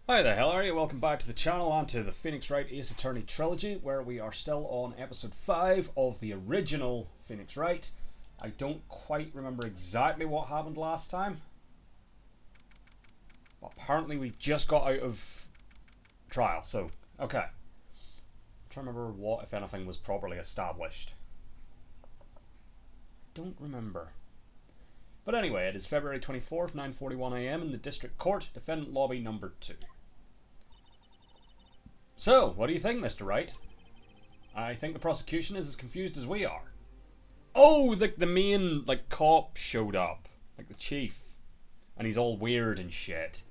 Hi there, how are you? Welcome back to the channel and to the Phoenix Wright Ace Attorney Trilogy, where we are still on episode 5 of the original Phoenix Wright. I don't quite remember exactly what happened last time. But apparently we just got out of trial, so, okay. I'm trying to remember what, if anything, was properly established. Don't remember. But anyway, it is February 24th, 9:41 AM in the District Court, Defendant Lobby number 2. So, what do you think, Mr. Wright? I think the prosecution is as confused as we are. Oh, the main, cop showed up. The chief. And he's all weird and shit.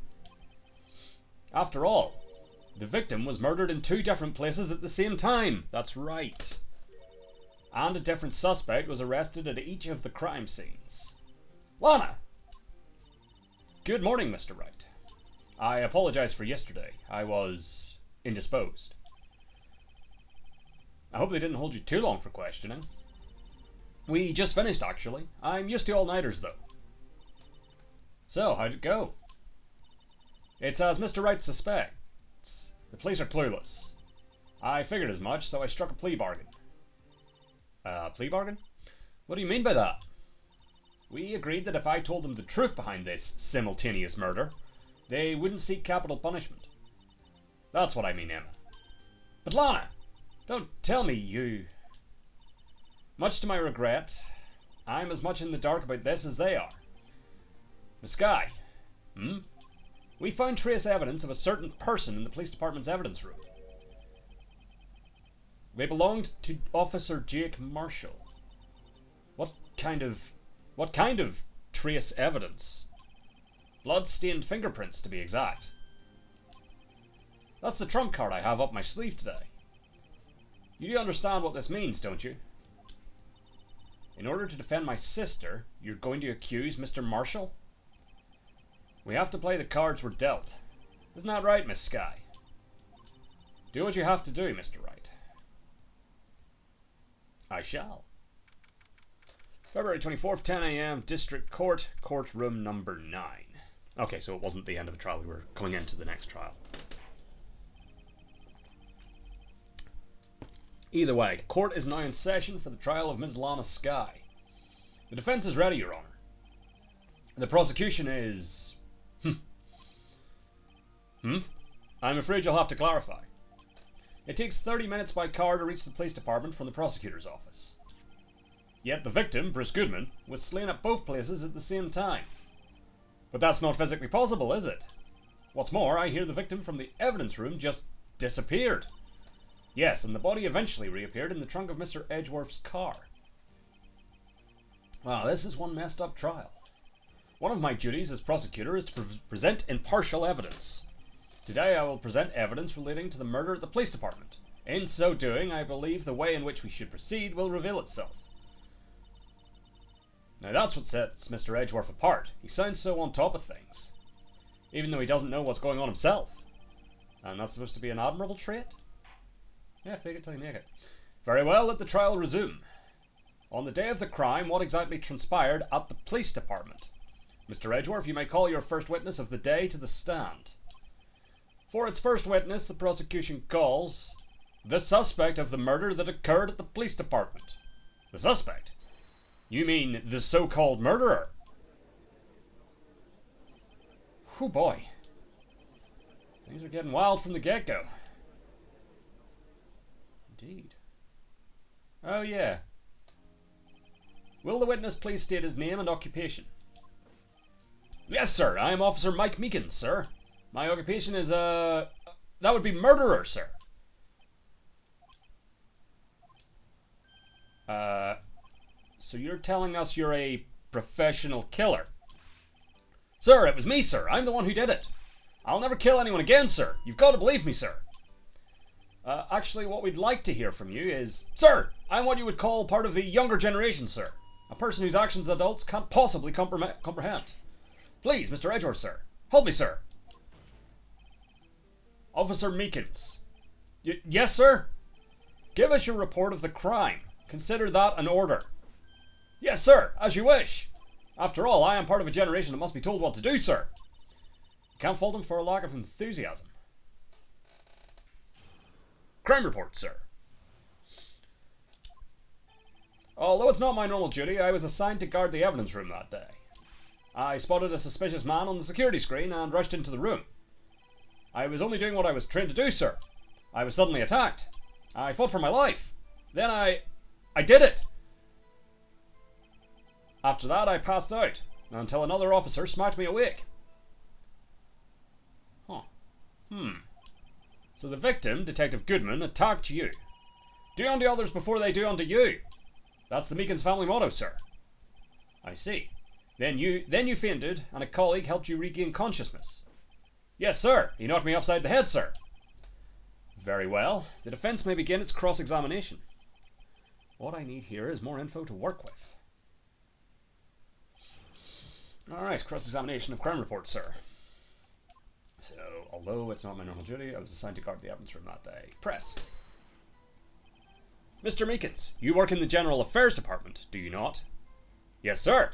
After all, the victim was murdered in 2 different places at the same time. That's right. And a different suspect was arrested at each of the crime scenes. Lana! Good morning, Mr. Wright. I apologize for yesterday. I was indisposed. I hope they didn't hold you too long for questioning. We just finished, actually. I'm used to all-nighters, though. So, how'd it go? It's as Mr. Wright suspects. The police are clueless. I figured as much, so I struck a plea bargain. Plea bargain? What do you mean by that? We agreed that if I told them the truth behind this simultaneous murder, they wouldn't seek capital punishment. That's what I mean, Emma. But Lana, don't tell me you... Much to my regret, I'm as much in the dark about this as they are. Miss Skye, we found trace evidence of a certain person in the police department's evidence room. They belonged to Officer Jake Marshall. What kind of trace evidence? Blood-stained fingerprints, to be exact. That's the trump card I have up my sleeve today. You do understand what this means, don't you? In order to defend my sister, you're going to accuse Mr. Marshall? We have to play the cards we're dealt. Isn't that right, Miss Skye? Do what you have to do, Mr. Wright. I shall. February 24th, 10 AM, District Court, courtroom number 9. Okay, so it wasn't the end of the trial, we were coming into the next trial. Either way, court is now in session for the trial of Ms. Lana Skye. The defense is ready, Your Honor. The prosecution is... I'm afraid you'll have to clarify. It takes 30 minutes by car to reach the police department from the prosecutor's office. Yet the victim, Bruce Goodman, was slain at both places at the same time. But that's not physically possible, is it? What's more, I hear the victim from the evidence room just disappeared. Yes, and the body eventually reappeared in the trunk of Mr. Edgeworth's car. Wow, this is one messed up trial. One of my duties as prosecutor is to present impartial evidence. Today I will present evidence relating to the murder at the police department. In so doing, I believe the way in which we should proceed will reveal itself. Now that's what sets Mr. Edgeworth apart. He sounds so on top of things. Even though he doesn't know what's going on himself. And that's supposed to be an admirable trait? Yeah, fake it till you make it. Very well, let the trial resume. On the day of the crime, what exactly transpired at the police department? Mr. Edgeworth, you may call your first witness of the day to the stand. For its first witness, the prosecution calls the suspect of the murder that occurred at the police department. The suspect? You mean the so-called murderer? Oh boy. Things are getting wild from the get-go. Indeed. Oh yeah. Will the witness please state his name and occupation? Yes, sir. I am Officer Mike Meekins, sir. My occupation is, that would be murderer, sir. So you're telling us you're a professional killer? Sir, it was me, sir. I'm the one who did it. I'll never kill anyone again, sir. You've got to believe me, sir. Actually, what we'd like to hear from you is... Sir, I'm what you would call part of the younger generation, sir. A person whose actions adults can't possibly comprehend. Please, Mr. Edgeworth, sir. Hold me, sir. Officer Meekins. Yes, sir? Give us your report of the crime. Consider that an order. Yes, sir, as you wish. After all, I am part of a generation that must be told what to do, sir. You can't fault him for a lack of enthusiasm. Crime report, sir. Although it's not my normal duty, I was assigned to guard the evidence room that day. I spotted a suspicious man on the security screen and rushed into the room. I was only doing what I was trained to do, sir. I was suddenly attacked. I fought for my life. Then I did it. After that, I passed out until another officer smacked me awake. Huh. So the victim, Detective Goodman, attacked you. Do unto others before they do unto you. That's the Meekins family motto, sir. I see. Then you fainted, and a colleague helped you regain consciousness. Yes, sir. He knocked me upside the head, sir. Very well. The defense may begin its cross-examination. What I need here is more info to work with. Alright, cross-examination of crime report, sir. So, although it's not my normal duty, I was assigned to guard the evidence room that day. Press. Mr. Meekins, you work in the General Affairs Department, do you not? Yes, sir.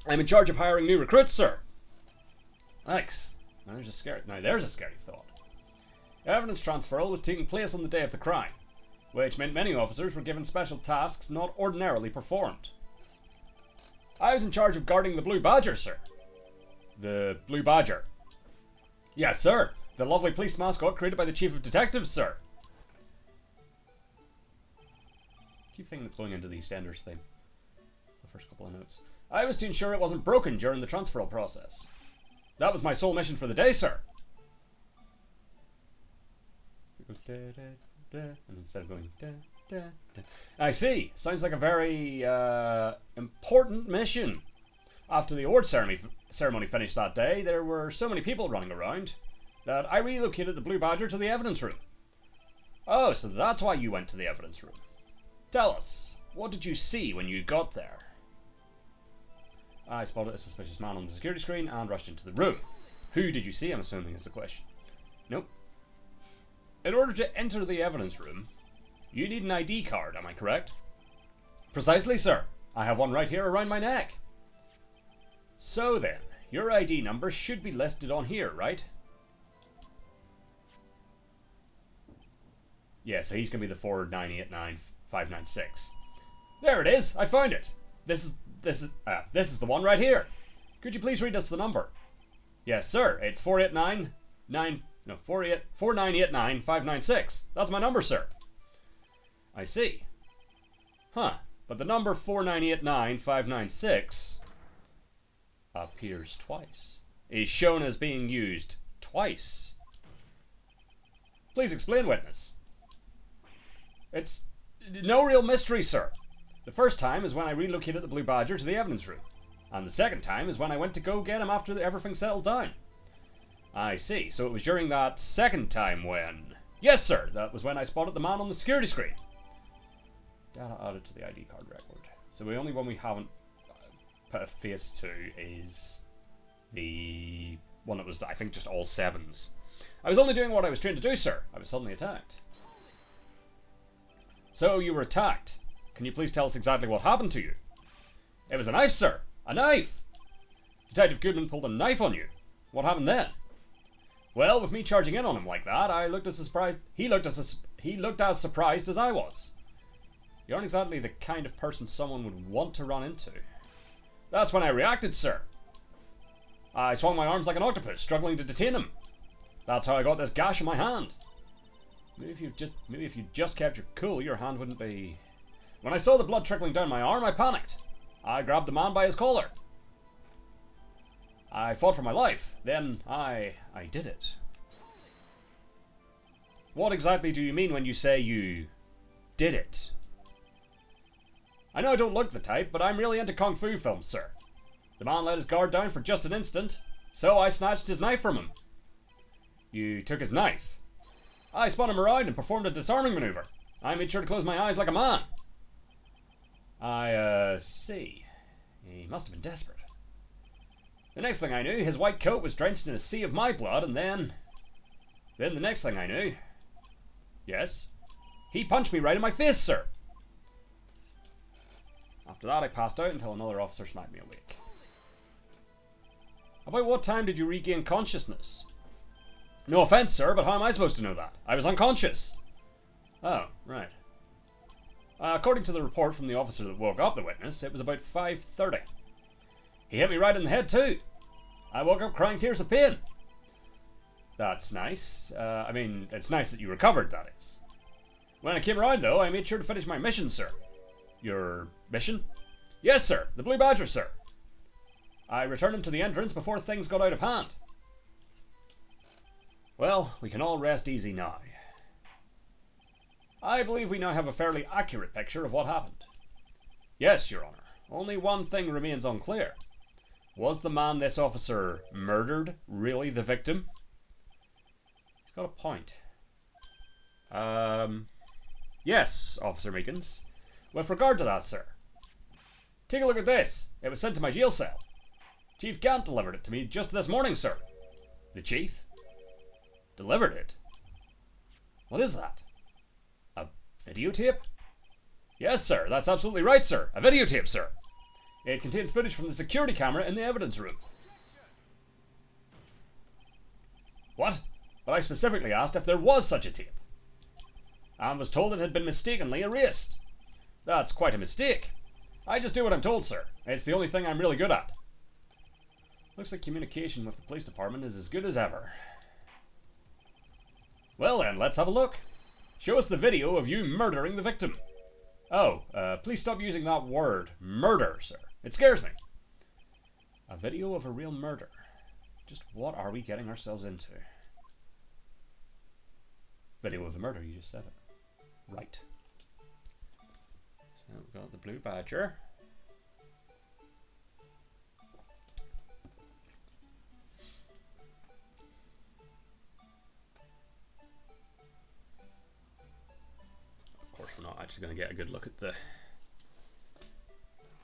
I'm in charge of hiring new recruits, sir. Thanks. Now there's a scary thought. Evidence transferal was taking place on the day of the crime, which meant many officers were given special tasks not ordinarily performed. I was in charge of guarding the Blue Badger, sir. The Blue Badger? Yes, sir. The lovely police mascot created by the Chief of Detectives, sir. Keep thinking that's going into the EastEnders theme. The first couple of notes. I was to ensure it wasn't broken during the transferal process. That was my sole mission for the day, sir. It goes da, da, da, and instead of going da, da, da. I see. Sounds like a very important mission. After the award ceremony finished that day, there were so many people running around that I relocated the Blue Badger to the evidence room. Oh, so that's why you went to the evidence room. Tell us, what did you see when you got there? I spotted a suspicious man on the security screen and rushed into the room. Who did you see, I'm assuming, is the question. Nope. In order to enter the evidence room, you need an ID card, am I correct? Precisely, sir. I have one right here around my neck. So then, your ID number should be listed on here, right? Yeah, so he's going to be the 4989596. There it is. I found it. This is the one right here. Could you please read us the number? Yes, sir. It's 4989596. That's my number, sir. I see. Huh. But the number 4989596 appears twice. Is shown as being used twice. Please explain, witness. It's no real mystery, sir. The first time is when I relocated the Blue Badger to the evidence room. And the second time is when I went to go get him after everything settled down. I see. So it was during that second time when... Yes, sir. That was when I spotted the man on the security screen. Data added to the ID card record. So the only one we haven't put a face to is the one that was, I think, just all sevens. I was only doing what I was trained to do, sir. I was suddenly attacked. So you were attacked. Can you please tell us exactly what happened to you? It was a knife, sir. A knife! Detective Goodman pulled a knife on you. What happened then? Well, with me charging in on him like that, I looked as surprised. He looked as surprised as I was. You aren't exactly the kind of person someone would want to run into. That's when I reacted, sir. I swung my arms like an octopus, struggling to detain him. That's how I got this gash in my hand. Maybe if you just kept your cool, your hand wouldn't be... When I saw the blood trickling down my arm, I panicked. I grabbed the man by his collar. I fought for my life. Then I did it. What exactly do you mean when you say you did it? I know I don't look the type, but I'm really into kung fu films, sir. The man let his guard down for just an instant, so I snatched his knife from him. You took his knife? I spun him around and performed a disarming maneuver. I made sure to close my eyes like a man. I see. He must have been desperate. The next thing I knew, his white coat was drenched in a sea of my blood, and then the next thing I knew... Yes? He punched me right in my face, sir. After that, I passed out until another officer smacked me awake. About what time did you regain consciousness? No offense, sir, but how am I supposed to know that? I was unconscious. Oh, right. According to the report from the officer that woke up the witness, it was about 5:30. He hit me right in the head too. I woke up crying tears of pain. That's nice. I mean, it's nice that you recovered, that is. When I came around, though, I made sure to finish my mission, sir. Your mission? Yes, sir. The Blue Badger, sir. I returned him to the entrance before things got out of hand. Well, we can all rest easy now. I believe we now have a fairly accurate picture of what happened. Yes, Your Honour. Only one thing remains unclear. Was the man this officer murdered really the victim? He's got a point. Yes, Officer Meekins. With regard to that, sir. Take a look at this. It was sent to my jail cell. Chief Gant delivered it to me just this morning, sir. The chief? Delivered it? What is that? A videotape? Yes, sir. That's absolutely right, sir. A videotape, sir. It contains footage from the security camera in the evidence room. What? But I specifically asked if there was such a tape. And was told it had been mistakenly erased. That's quite a mistake. I just do what I'm told, sir. It's the only thing I'm really good at. Looks like communication with the police department is as good as ever. Well then, let's have a look. Show us the video of you murdering the victim. Oh, please stop using that word, murder, sir. It scares me. A video of a real murder. Just what are we getting ourselves into? Video of a murder, you just said it. Right. So we've got the Blue Badger. Of course, we're not actually going to get a good look at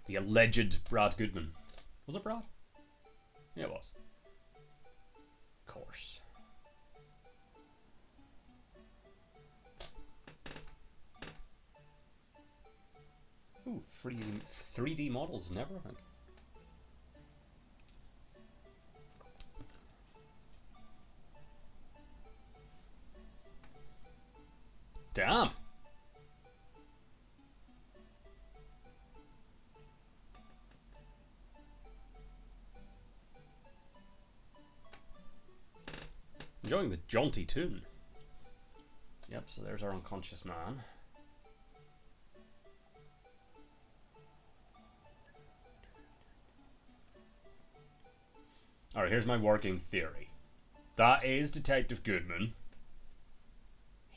the alleged Brad Goodman. Was it Brad? Yeah, it was. Of course. Ooh, 3D models never, I think. Damn. Enjoying the jaunty tune. Yep, so there's our unconscious man. Alright, here's my working theory. That is Detective Goodman.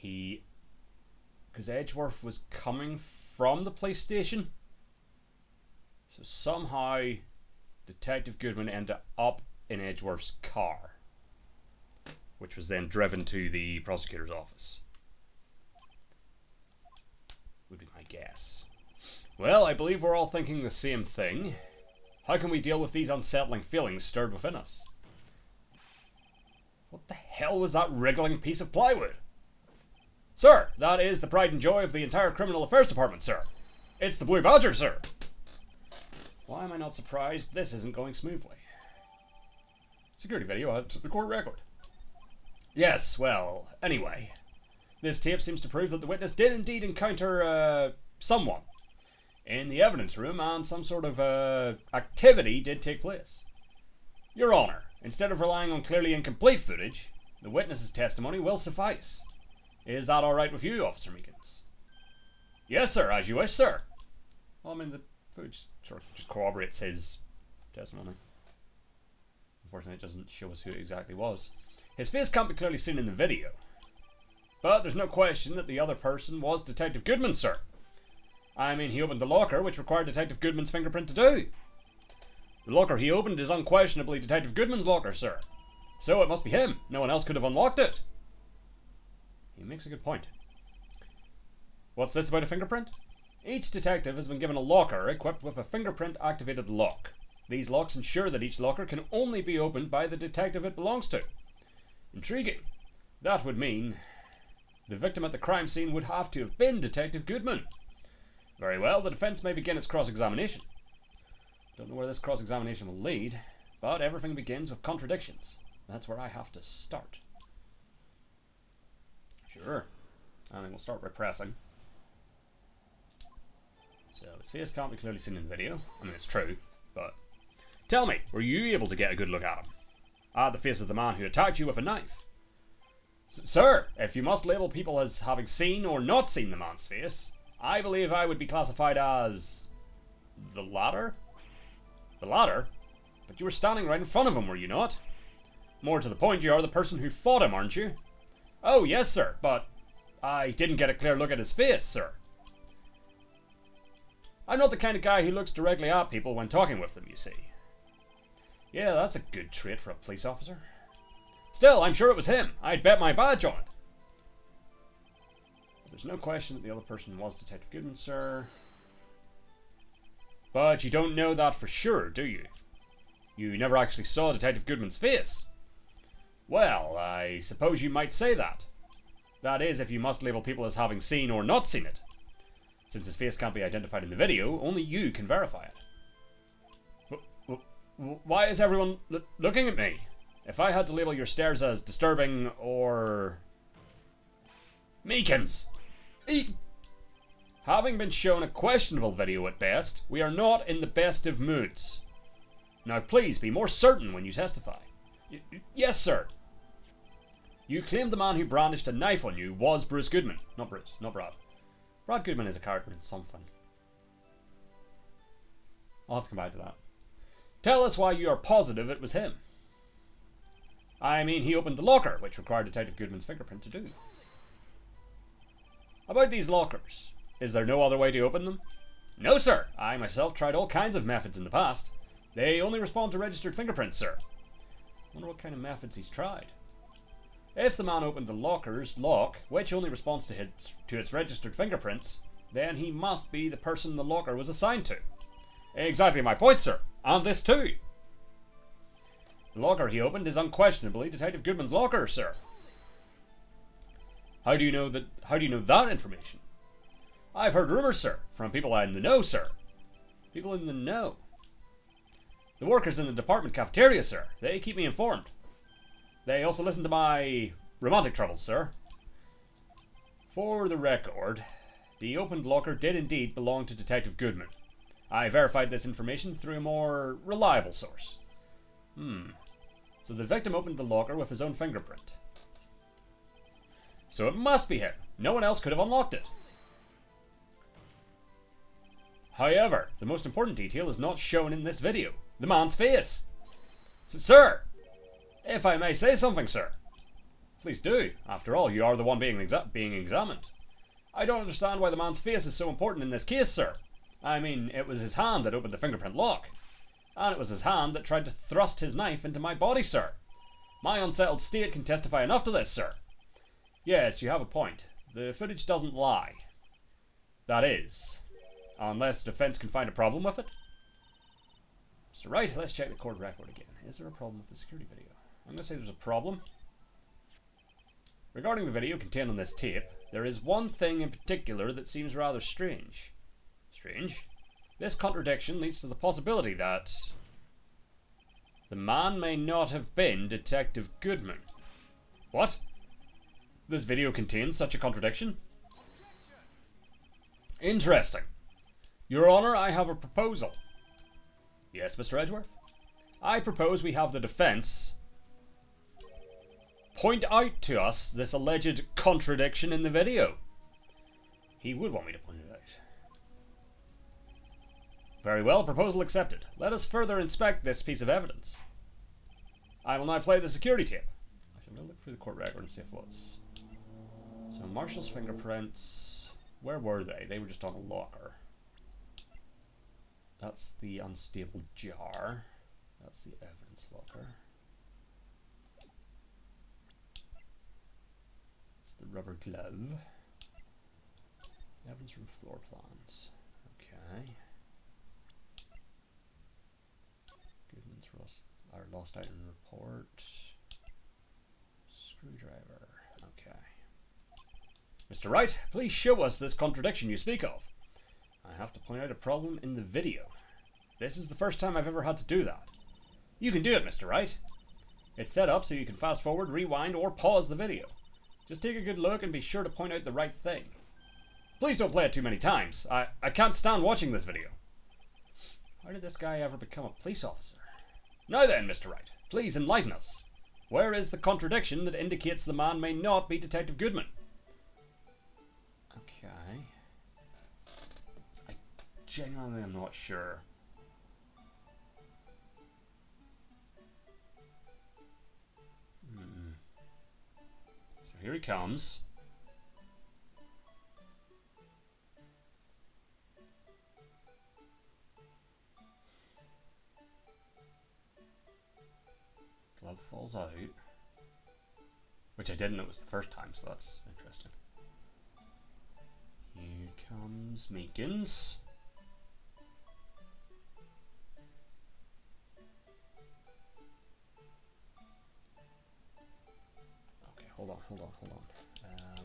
Because Edgeworth was coming from the police station. So somehow Detective Goodman ended up in Edgeworth's car, which was then driven to the prosecutor's office. Would be my guess. Well, I believe we're all thinking the same thing. How can we deal with these unsettling feelings stirred within us? What the hell was that wriggling piece of plywood? Sir, that is the pride and joy of the entire Criminal Affairs Department, sir. It's the Blue Badger, sir. Why am I not surprised this isn't going smoothly? Security video added to the court record. Yes, well, anyway. This tape seems to prove that the witness did indeed encounter, someone in the evidence room, and some sort of, activity did take place. Your Honour, instead of relying on clearly incomplete footage, the witness's testimony will suffice. Is that alright with you, Officer Meekins? Yes, sir, as you wish, sir. Well, I mean, the footage sort of just corroborates his testimony. Unfortunately, it doesn't show us who it exactly was. His face can't be clearly seen in the video. But there's no question that the other person was Detective Goodman, sir. I mean, he opened the locker, which required Detective Goodman's fingerprint to do. The locker he opened is unquestionably Detective Goodman's locker, sir. So it must be him. No one else could have unlocked it. He makes a good point. What's this about a fingerprint? Each detective has been given a locker equipped with a fingerprint-activated lock. These locks ensure that each locker can only be opened by the detective it belongs to. Intriguing. That would mean the victim at the crime scene would have to have been Detective Goodman. Very well, the defence may begin its cross-examination. Don't know where this cross-examination will lead, but everything begins with contradictions. That's where I have to start. Sure. And then we'll start repressing. So his face can't be clearly seen in the video. I mean, it's true, but... Tell me, were you able to get a good look at him? At the face of the man who attacked you with a knife? Sir, if you must label people as having seen or not seen the man's face, I believe I would be classified as... the latter? The latter? But you were standing right in front of him, were you not? More to the point, you are the person who fought him, aren't you? Oh, yes, sir, but I didn't get a clear look at his face, sir. I'm not the kind of guy who looks directly at people when talking with them, you see. Yeah, that's a good trait for a police officer. Still, I'm sure it was him. I'd bet my badge on it. There's no question that the other person was Detective Goodman, sir. But you don't know that for sure, do you? You never actually saw Detective Goodman's face. Well, I suppose you might say that. That is, if you must label people as having seen or not seen it. Since his face can't be identified in the video, only you can verify it. Why is everyone looking at me? If I had to label your stares as disturbing or... Meekins! Having been shown a questionable video at best, we are not in the best of moods. Now please be more certain when you testify. Yes, sir. You claimed the man who brandished a knife on you was Bruce Goodman. Not Bruce, not Brad. Brad Goodman is a character in something. I'll have to come back to that. Tell us why you are positive it was him. I mean, he opened the locker, which required Detective Goodman's fingerprint to do. About these lockers, is there no other way to open them? No, sir. I myself tried all kinds of methods in the past. They only respond to registered fingerprints, sir. Wonder what kind of methods he's tried. If the man opened the locker's lock, which only responds to its registered fingerprints, then he must be the person the locker was assigned to. Exactly my point, sir. And this too. The locker he opened is unquestionably Detective Goodman's locker, sir. How do you know that information? I've heard rumors, sir, from people in the know, sir. People in the know. The workers in the department cafeteria, sir. They keep me informed. They also listen to my romantic troubles, sir. For the record, the opened locker did indeed belong to Detective Goodman. I verified this information through a more reliable source. So the victim opened the locker with his own fingerprint. So it must be him. No one else could have unlocked it. However, the most important detail is not shown in this video. The man's face. Sir! If I may say something, sir. Please do. After all, you are the one being examined. I don't understand why the man's face is so important in this case, sir. I mean, it was his hand that opened the fingerprint lock. And it was his hand that tried to thrust his knife into my body, sir. My unsettled state can testify enough to this, sir. Yes, you have a point. The footage doesn't lie. That is, unless the defense can find a problem with it. Mr. Wright, let's check the court record again. Is there a problem with the security video? I'm going to say there's a problem. Regarding the video contained on this tape, there is one thing in particular that seems rather strange. Strange? This contradiction leads to the possibility that the man may not have been Detective Goodman. What? This video contains such a contradiction? Interesting. Your Honor, I have a proposal. Yes, Mr. Edgeworth? I propose we have the defense point out to us this alleged contradiction in the video. He would want me to point it out. Very well, proposal accepted. Let us further inspect this piece of evidence. I will now play the security tape. I'm going to look through the court record and see if it was. So Marshall's fingerprints, where were they? They were just on a locker. That's the unstable jar. That's the evidence locker. It's the rubber glove. Evidence room floor plans. Okay. Goodman's lost item report. Screwdriver. Okay. Mr. Wright, please show us this contradiction you speak of. I have to point out a problem in the video. This is the first time I've ever had to do that. You can do it, Mr. Wright. It's set up so you can fast forward, rewind, or pause the video. Just take a good look and be sure to point out the right thing. Please don't play it too many times. I can't stand watching this video. How did this guy ever become a police officer? Now then, Mr. Wright, please enlighten us. Where is the contradiction that indicates the man may not be Detective Goodman? Okay. I genuinely am not sure. So here he comes. Glove falls out. Which I didn't notice the first time, so that's interesting. Here comes Meekins. Okay, hold on.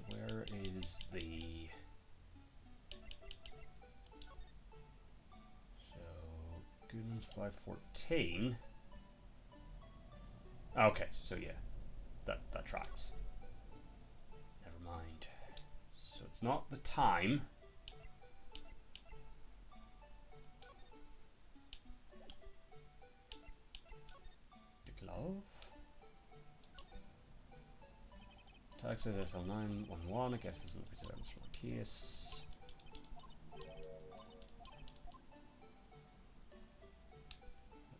Where is the... So, Goodman's 514. Okay, so yeah, that tracks. Never mind. So it's not the time. The glove. Tag says SL911. I guess this is evidence from the case.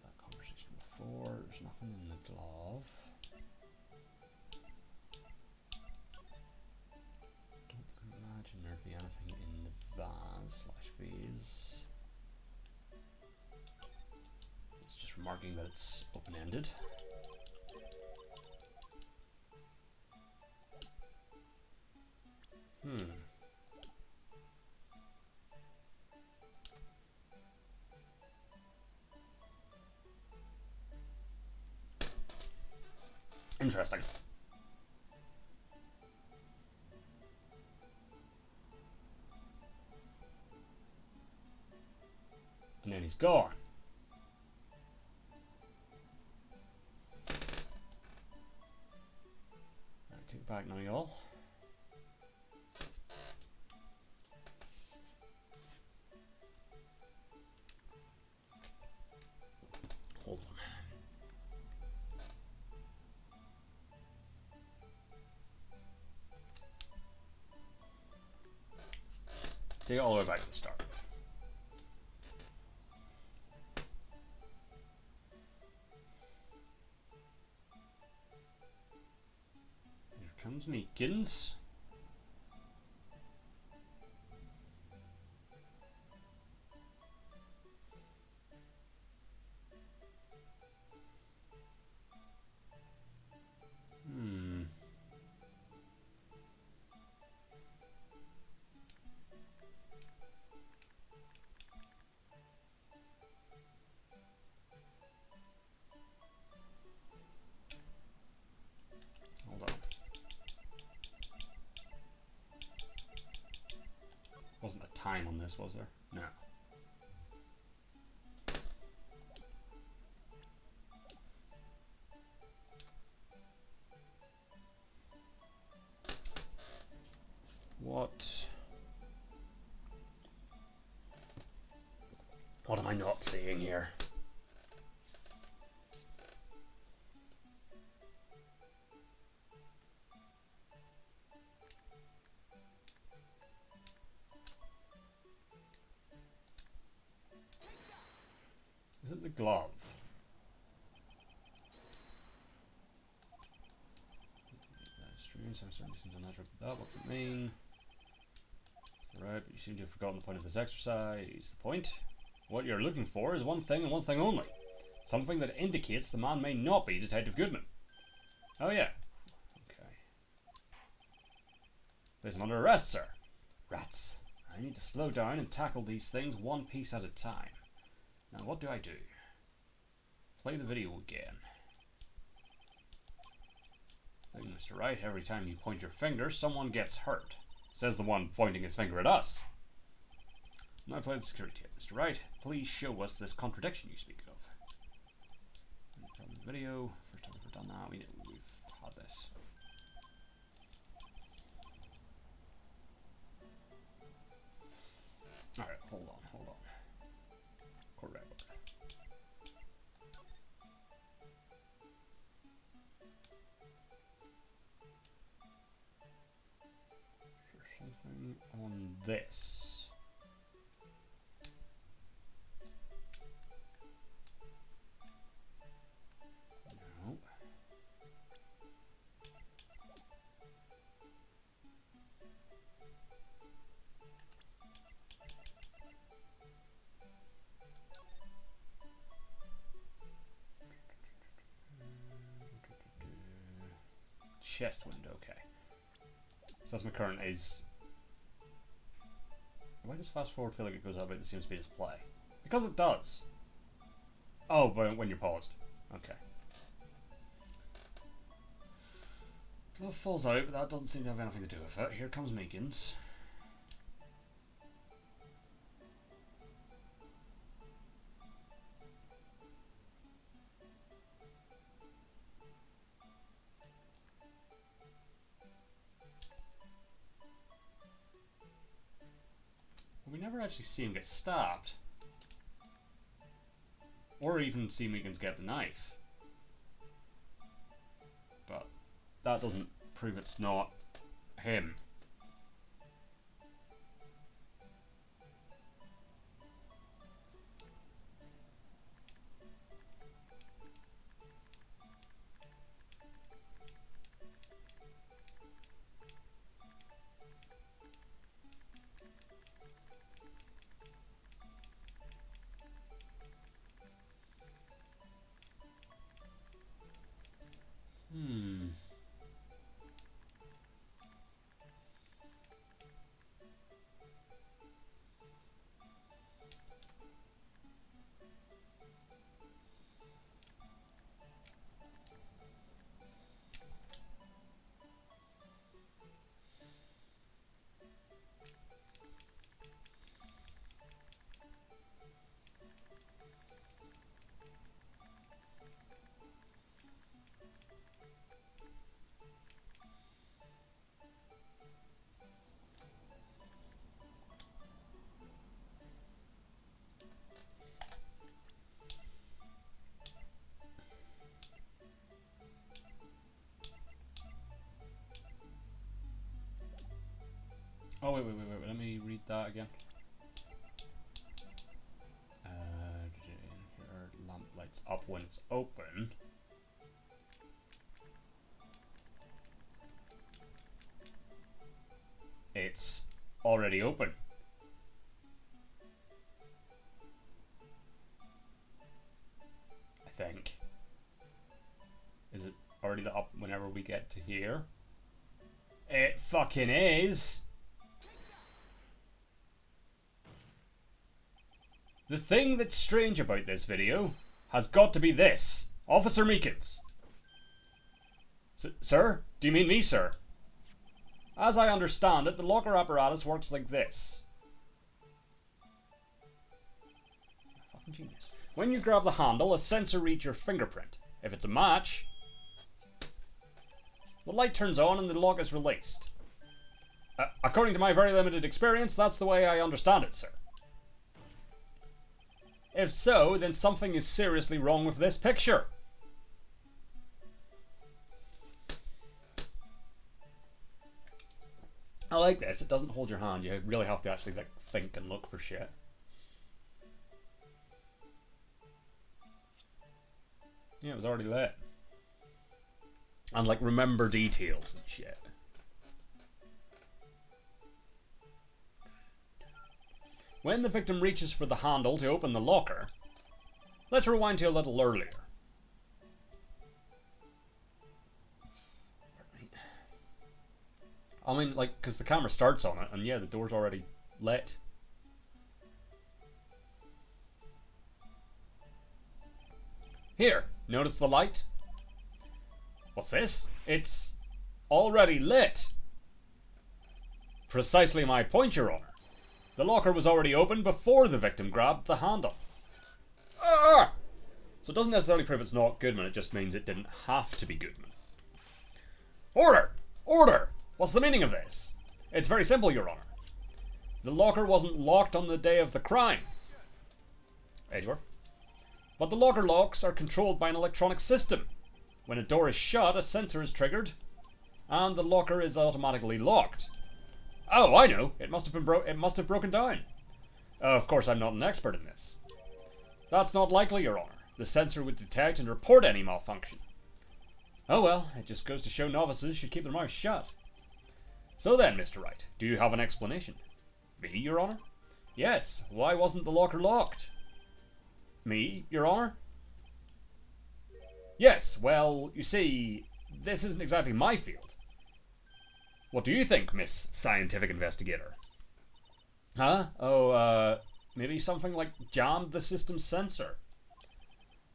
That conversation before. There's nothing in the glove. Don't imagine there'd be anything in the vase/vase. It's just remarking that it's open-ended. Interesting. And then he's gone. Alright, take it back now, y'all. Hold on. Take it all the way back to the start. Here comes Meekins. Hold on. Wasn't a time on this, was there? No. What am I not seeing here? Is it the glove? That's true, so certainly seems unnatural for that. What does it mean? Right, but you seem to have forgotten the point of this exercise. The point? What you're looking for is one thing and one thing only. Something that indicates the man may not be Detective Goodman. Oh yeah. Okay. Place him under arrest, sir. Rats. I need to slow down and tackle these things one piece at a time. Now what do I do? Play the video again. Thing, Mr. Wright, every time you point your finger, someone gets hurt. Says the one pointing his finger at us. Now play the security tape. Mr. Wright, please show us this contradiction you speak of. Video. First time we've ever done that. We've had this. Alright, hold on. Correct. Is there something on this? No. Chest window, okay. So that's my current is... Why does fast forward feel like it goes up at the same speed as play? Because it does. Oh, but when you're paused. Okay. Glove falls out, but that doesn't seem to have anything to do with it. Here comes Meekins. We never actually see him get stabbed. Or even see Meekins get the knife. But that doesn't prove it's not him. Oh, wait, let me read that again. Here, lamp lights up when it's open. It's already open. I think. Is it already up whenever we get to here? It fucking is! The thing that's strange about this video has got to be this. Officer Meekins. Sir? Do you mean me, sir? As I understand it, the locker apparatus works like this. Fucking genius. When you grab the handle, a sensor reads your fingerprint. If it's a match, the light turns on and the lock is released. According to my very limited experience, that's the way I understand it, sir. If so, then something is seriously wrong with this picture. I like this. It doesn't hold your hand. You really have to actually like think and look for shit. Yeah, it was already lit. And like remember details and shit. When the victim reaches for the handle to open the locker, let's rewind to a little earlier. I mean, like, because the camera starts on it, and yeah, the door's already lit. Here, notice the light? What's this? It's already lit. Precisely my point, Your Honor. The locker was already open before the victim grabbed the handle. Ah! So it doesn't necessarily prove it's not Goodman, it just means it didn't have to be Goodman. Order! Order! What's the meaning of this? It's very simple, Your Honor. The locker wasn't locked on the day of the crime. Edgeworth. But the locker locks are controlled by an electronic system. When a door is shut, a sensor is triggered, and the locker is automatically locked. Oh, I know. It must have broken down. Of course, I'm not an expert in this. That's not likely, Your Honor. The sensor would detect and report any malfunction. Oh well, it just goes to show novices should keep their mouths shut. So then, Mr. Wright, do you have an explanation? Me, Your Honor? Yes. Why wasn't the locker locked? Me, Your Honor? Yes, well, you see, this isn't exactly my field. What do you think, Miss Scientific Investigator? Huh? Oh, maybe something like jammed the system sensor.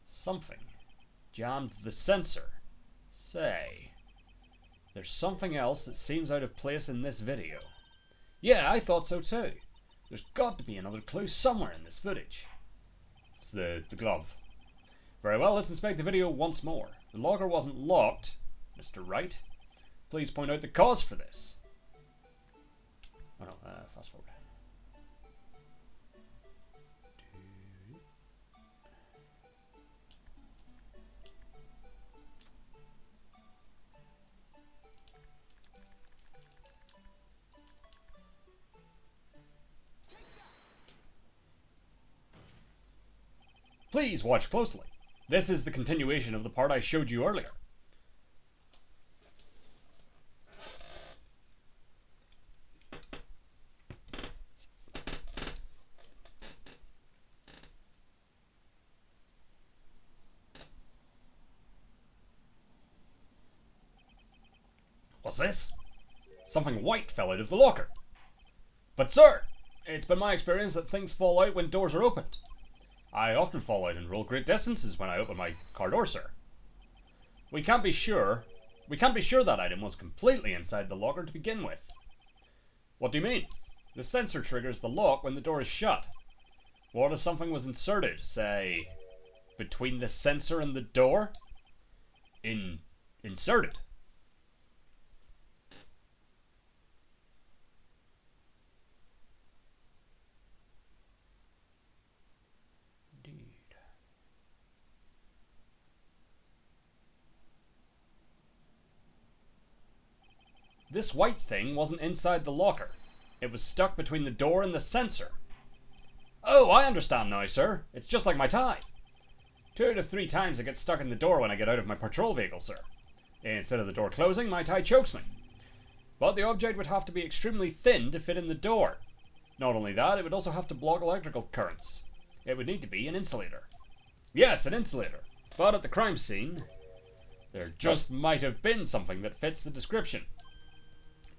Something. Jammed the sensor. Say, there's something else that seems out of place in this video. Yeah, I thought so too. There's got to be another clue somewhere in this footage. It's the glove. Very well, let's inspect the video once more. The locker wasn't locked, Mr. Wright. Please point out the cause for this. Oh no, fast forward. Please watch closely. This is the continuation of the part I showed you earlier. What's this? Something white fell out of the locker. But sir, it's been my experience that things fall out when doors are opened. I often fall out and roll great distances when I open my car door, sir. We can't be sure that item was completely inside the locker to begin with. What do you mean? The sensor triggers the lock when the door is shut. What if something was inserted, say, between the sensor and the door? Inserted. This white thing wasn't inside the locker. It was stuck between the door and the sensor. Oh, I understand now, sir. It's just like my tie. 2 to 3 times it gets stuck in the door when I get out of my patrol vehicle, sir. Instead of the door closing, my tie chokes me. But the object would have to be extremely thin to fit in the door. Not only that, it would also have to block electrical currents. It would need to be an insulator. Yes, an insulator. But at the crime scene, there just might have been something that fits the description.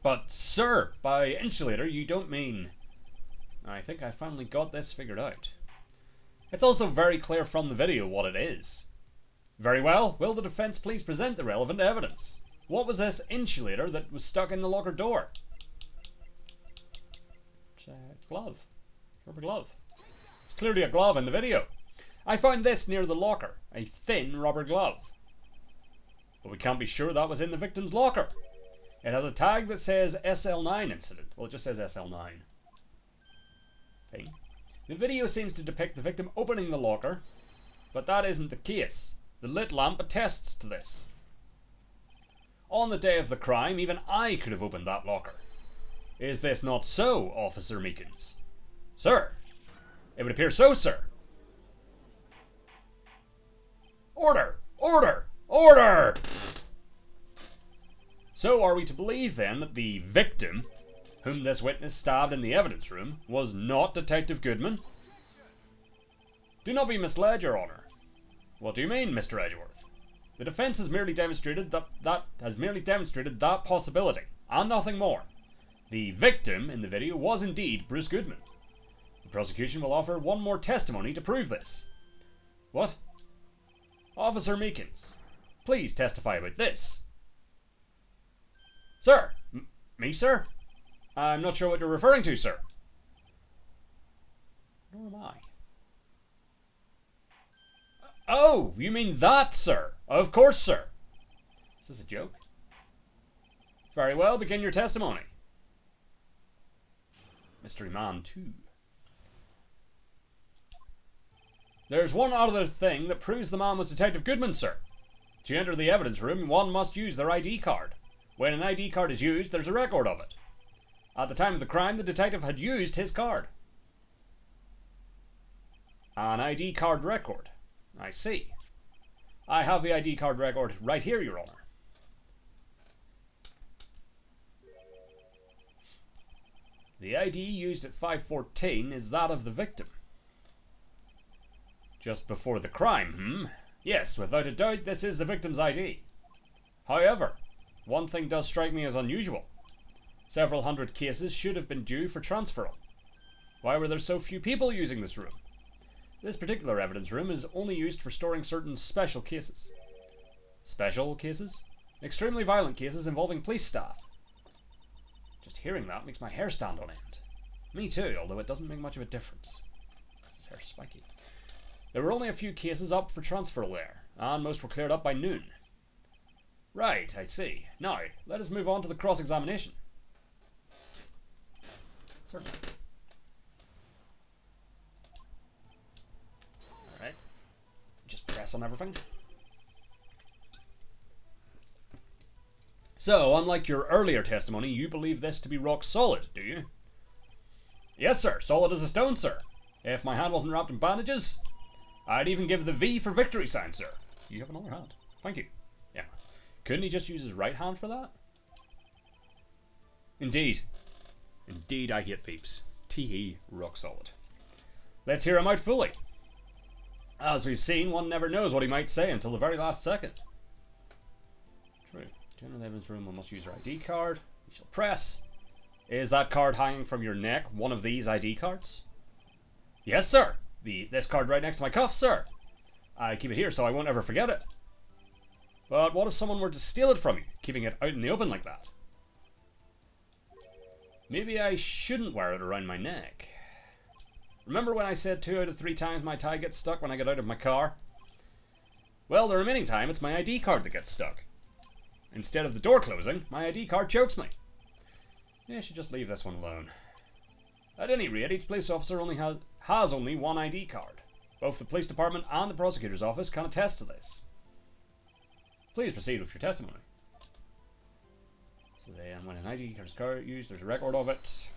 But, sir, by insulator, you don't mean... I think I finally got this figured out. It's also very clear from the video what it is. Very well, will the defense please present the relevant evidence? What was this insulator that was stuck in the locker door? It's a glove. Rubber glove. It's clearly a glove in the video. I found this near the locker, a thin rubber glove. But we can't be sure that was in the victim's locker. It has a tag that says SL9 incident. Well, it just says SL9. Okay. The video seems to depict the victim opening the locker, but that isn't the case. The lit lamp attests to this. On the day of the crime, even I could have opened that locker. Is this not so, Officer Meekins? Sir, it would appear so, sir. Order! Order! Order! So are we to believe then that the victim, whom this witness stabbed in the evidence room, was not Detective Goodman? Do not be misled, Your Honour. What do you mean, Mr. Edgeworth? The defence has merely demonstrated that possibility, and nothing more. The victim in the video was indeed Bruce Goodman. The prosecution will offer one more testimony to prove this. What? Officer Meekins, please testify about this. Sir! Me, sir? I'm not sure what you're referring to, sir. Nor am I. Oh, you mean that, sir? Of course, sir. Is this a joke? Very well, begin your testimony. Mystery Man 2. There's one other thing that proves the man was Detective Goodman, sir. To enter the evidence room, one must use their ID card. When an ID card is used, there's a record of it. At the time of the crime, the detective had used his card. An ID card record. I see. I have the ID card record right here, Your Honor. The ID used at 5:14 is that of the victim. Just before the crime, Yes, without a doubt, this is the victim's ID. However, one thing does strike me as unusual. Several hundred cases should have been due for transferal. Why were there so few people using this room? This particular evidence room is only used for storing certain special cases. Special cases? Extremely violent cases involving police staff. Just hearing that makes my hair stand on end. Me too, although it doesn't make much of a difference. This hair's spiky. There were only a few cases up for transferal there, and most were cleared up by noon. Right, I see. Now, let us move on to the cross-examination. Certainly. Alright. Just press on everything. So, unlike your earlier testimony, you believe this to be rock solid, do you? Yes, sir. Solid as a stone, sir. If my hand wasn't wrapped in bandages, I'd even give the V for victory sign, sir. You have another hand. Thank you. Yeah. Couldn't he just use his right hand for that? Indeed. Indeed, I hate peeps. T.E. rock solid. Let's hear him out fully. As we've seen, one never knows what he might say until the very last second. True. To enter the evidence room, one must use your ID card. We shall press. Is that card hanging from your neck one of these ID cards? Yes, sir. This card right next to my cuff, sir. I keep it here so I won't ever forget it. But what if someone were to steal it from you, keeping it out in the open like that? Maybe I shouldn't wear it around my neck. Remember when I said 2 out of 3 times my tie gets stuck when I get out of my car? Well, the remaining time it's my ID card that gets stuck. Instead of the door closing, my ID card chokes me. Yeah, I should just leave this one alone. At any rate, each police officer has only one ID card. Both the police department and the prosecutor's office can attest to this. Please proceed with your testimony. So then, when an ID card is used, there's a record of it.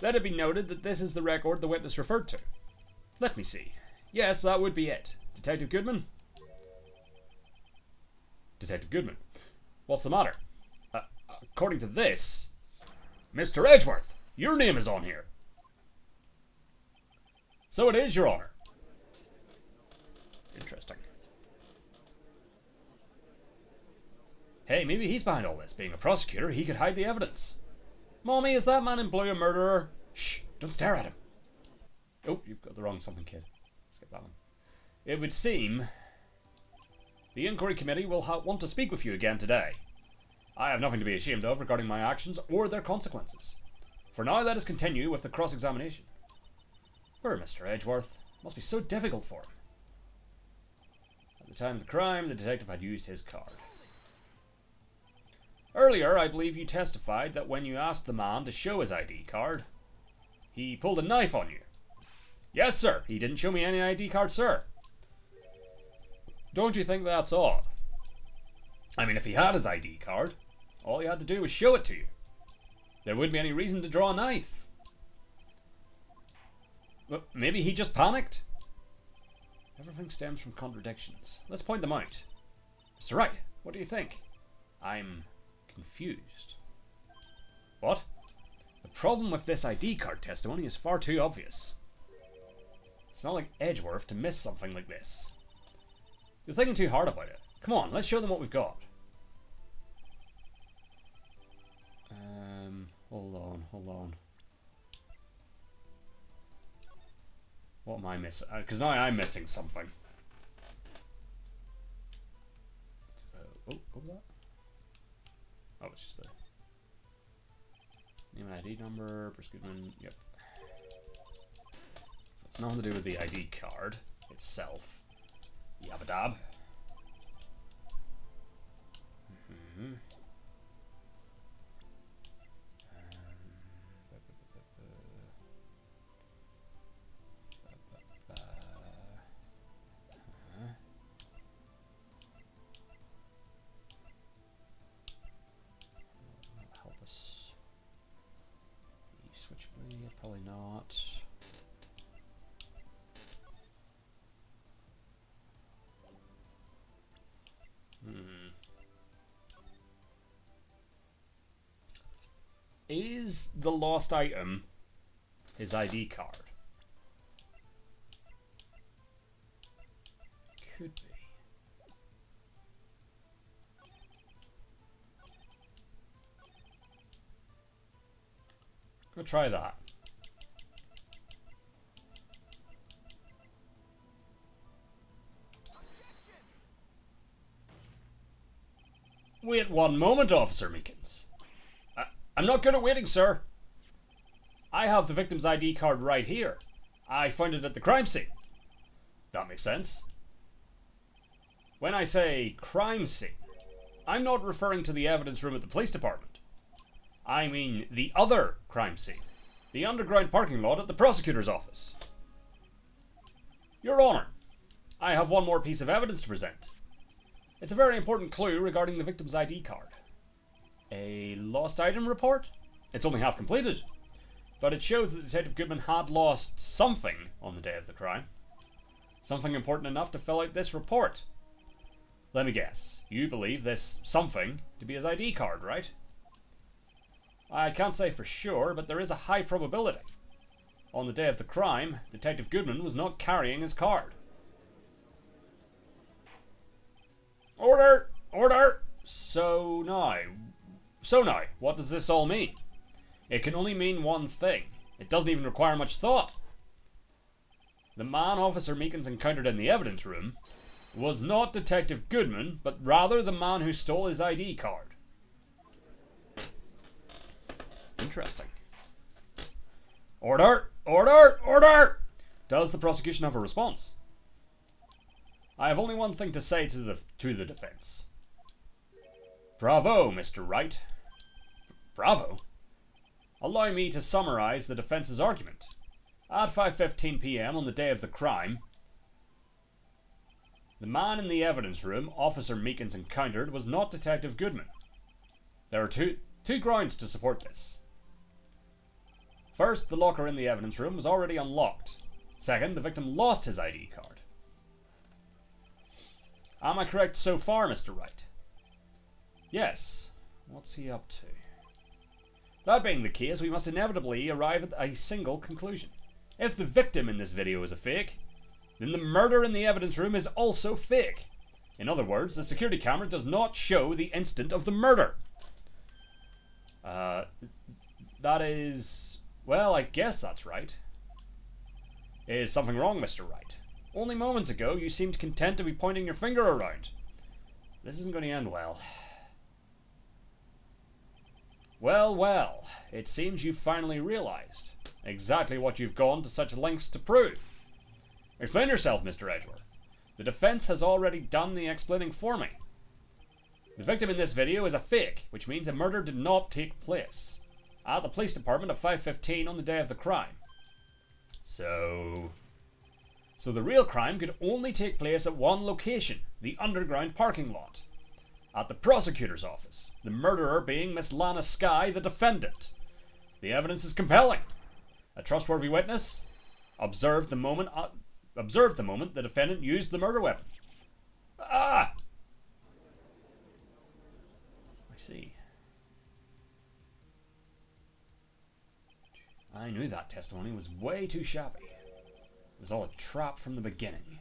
Let it be noted that this is the record the witness referred to. Let me see. Yes, that would be it. Detective Goodman? Detective Goodman. What's the matter? According to this, Mr. Edgeworth, your name is on here. So it is, Your Honor. Interesting. Hey, maybe he's behind all this. Being a prosecutor, he could hide the evidence. Mommy, is that man in blue a murderer? Shh, don't stare at him. Oh, you've got the wrong something, kid. Skip that one. It would seem the inquiry committee will want to speak with you again today. I have nothing to be ashamed of regarding my actions or their consequences. For now, let us continue with the cross-examination. Poor Mr. Edgeworth. Must be so difficult for him. At the time of the crime, the detective had used his card. Earlier, I believe you testified that when you asked the man to show his ID card, he pulled a knife on you. Yes, sir. He didn't show me any ID card, sir. Don't you think that's odd? I mean, if he had his ID card, all he had to do was show it to you. There wouldn't be any reason to draw a knife. Well, maybe he just panicked. Everything stems from contradictions. Let's point them out. Mr. Wright, what do you think? I'm confused. What? The problem with this ID card testimony is far too obvious. It's not like Edgeworth to miss something like this. You're thinking too hard about it. Come on, let's show them what we've got. Hold on. What am I missing? Because now I'm missing something. What was that? Oh, it's just a name and ID number, Bruce Goodman, yep. So it's nothing to do with the ID card itself. Yabba dab. Is the lost item his ID card? Could be. Go try that. Wait one moment, Officer Meekins. I'm not good at waiting, sir. I have the victim's ID card right here. I found it at the crime scene. That makes sense. When I say crime scene, I'm not referring to the evidence room at the police department. I mean the other crime scene. The underground parking lot at the prosecutor's office. Your Honor, I have one more piece of evidence to present. It's a very important clue regarding the victim's ID card. A lost item report? It's only half completed, but it shows that Detective Goodman had lost something on the day of the crime. Something important enough to fill out this report. Let me guess, you believe this something to be his ID card, right? I can't say for sure, but there is a high probability. On the day of the crime, Detective Goodman was not carrying his card. Order! Order! So now, what does this all mean? It can only mean one thing. It doesn't even require much thought. The man Officer Meekins encountered in the evidence room was not Detective Goodman, but rather the man who stole his ID card. Interesting. Order! Order! Order! Does the prosecution have a response? I have only one thing to say to the defense. Bravo, Mr. Wright. Bravo? Allow me to summarize the defense's argument. At 5:15 p.m. on the day of the crime, the man in the evidence room Officer Meekins encountered was not Detective Goodman. There are two grounds to support this. First, the locker in the evidence room was already unlocked. Second, the victim lost his ID card. Am I correct so far, Mr. Wright? Yes. What's he up to? That being the case, we must inevitably arrive at a single conclusion. If the victim in this video is a fake, then the murder in the evidence room is also fake. In other words, the security camera does not show the instant of the murder. That is... well, I guess that's right. Is something wrong, Mr. Wright? Only moments ago, you seemed content to be pointing your finger around. This isn't going to end well. Well, well, it seems you've finally realized exactly what you've gone to such lengths to prove. Explain yourself, Mr. Edgeworth. The defense has already done the explaining for me. The victim in this video is a fake, which means a murder did not take place at the police department at 5:15 on the day of the crime. So the real crime could only take place at one location, the underground parking lot. At the prosecutor's office, the murderer being Miss Lana Skye, the defendant. The evidence is compelling. A trustworthy witness observed the moment the defendant used the murder weapon. Ah! I see. I knew that testimony was way too shabby. It was all a trap from the beginning.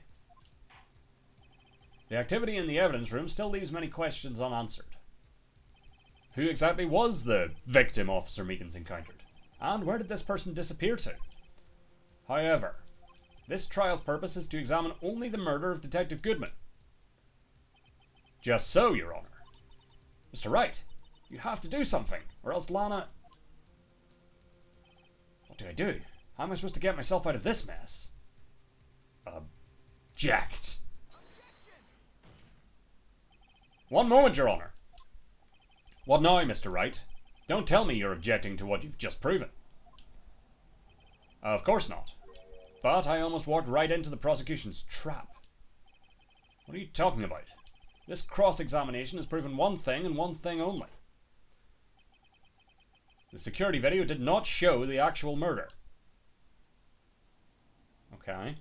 The activity in the evidence room still leaves many questions unanswered. Who exactly was the victim Officer Meekins encountered? And where did this person disappear to? However, this trial's purpose is to examine only the murder of Detective Goodman. Just so, Your Honor. Mr. Wright, you have to do something, or else Lana... What do I do? How am I supposed to get myself out of this mess? Object. One moment, Your Honor. What now, Mr. Wright? Don't tell me you're objecting to what you've just proven. Of course not. But I almost walked right into the prosecution's trap. What are you talking about? This cross-examination has proven one thing and one thing only. The security video did not show the actual murder. Okay.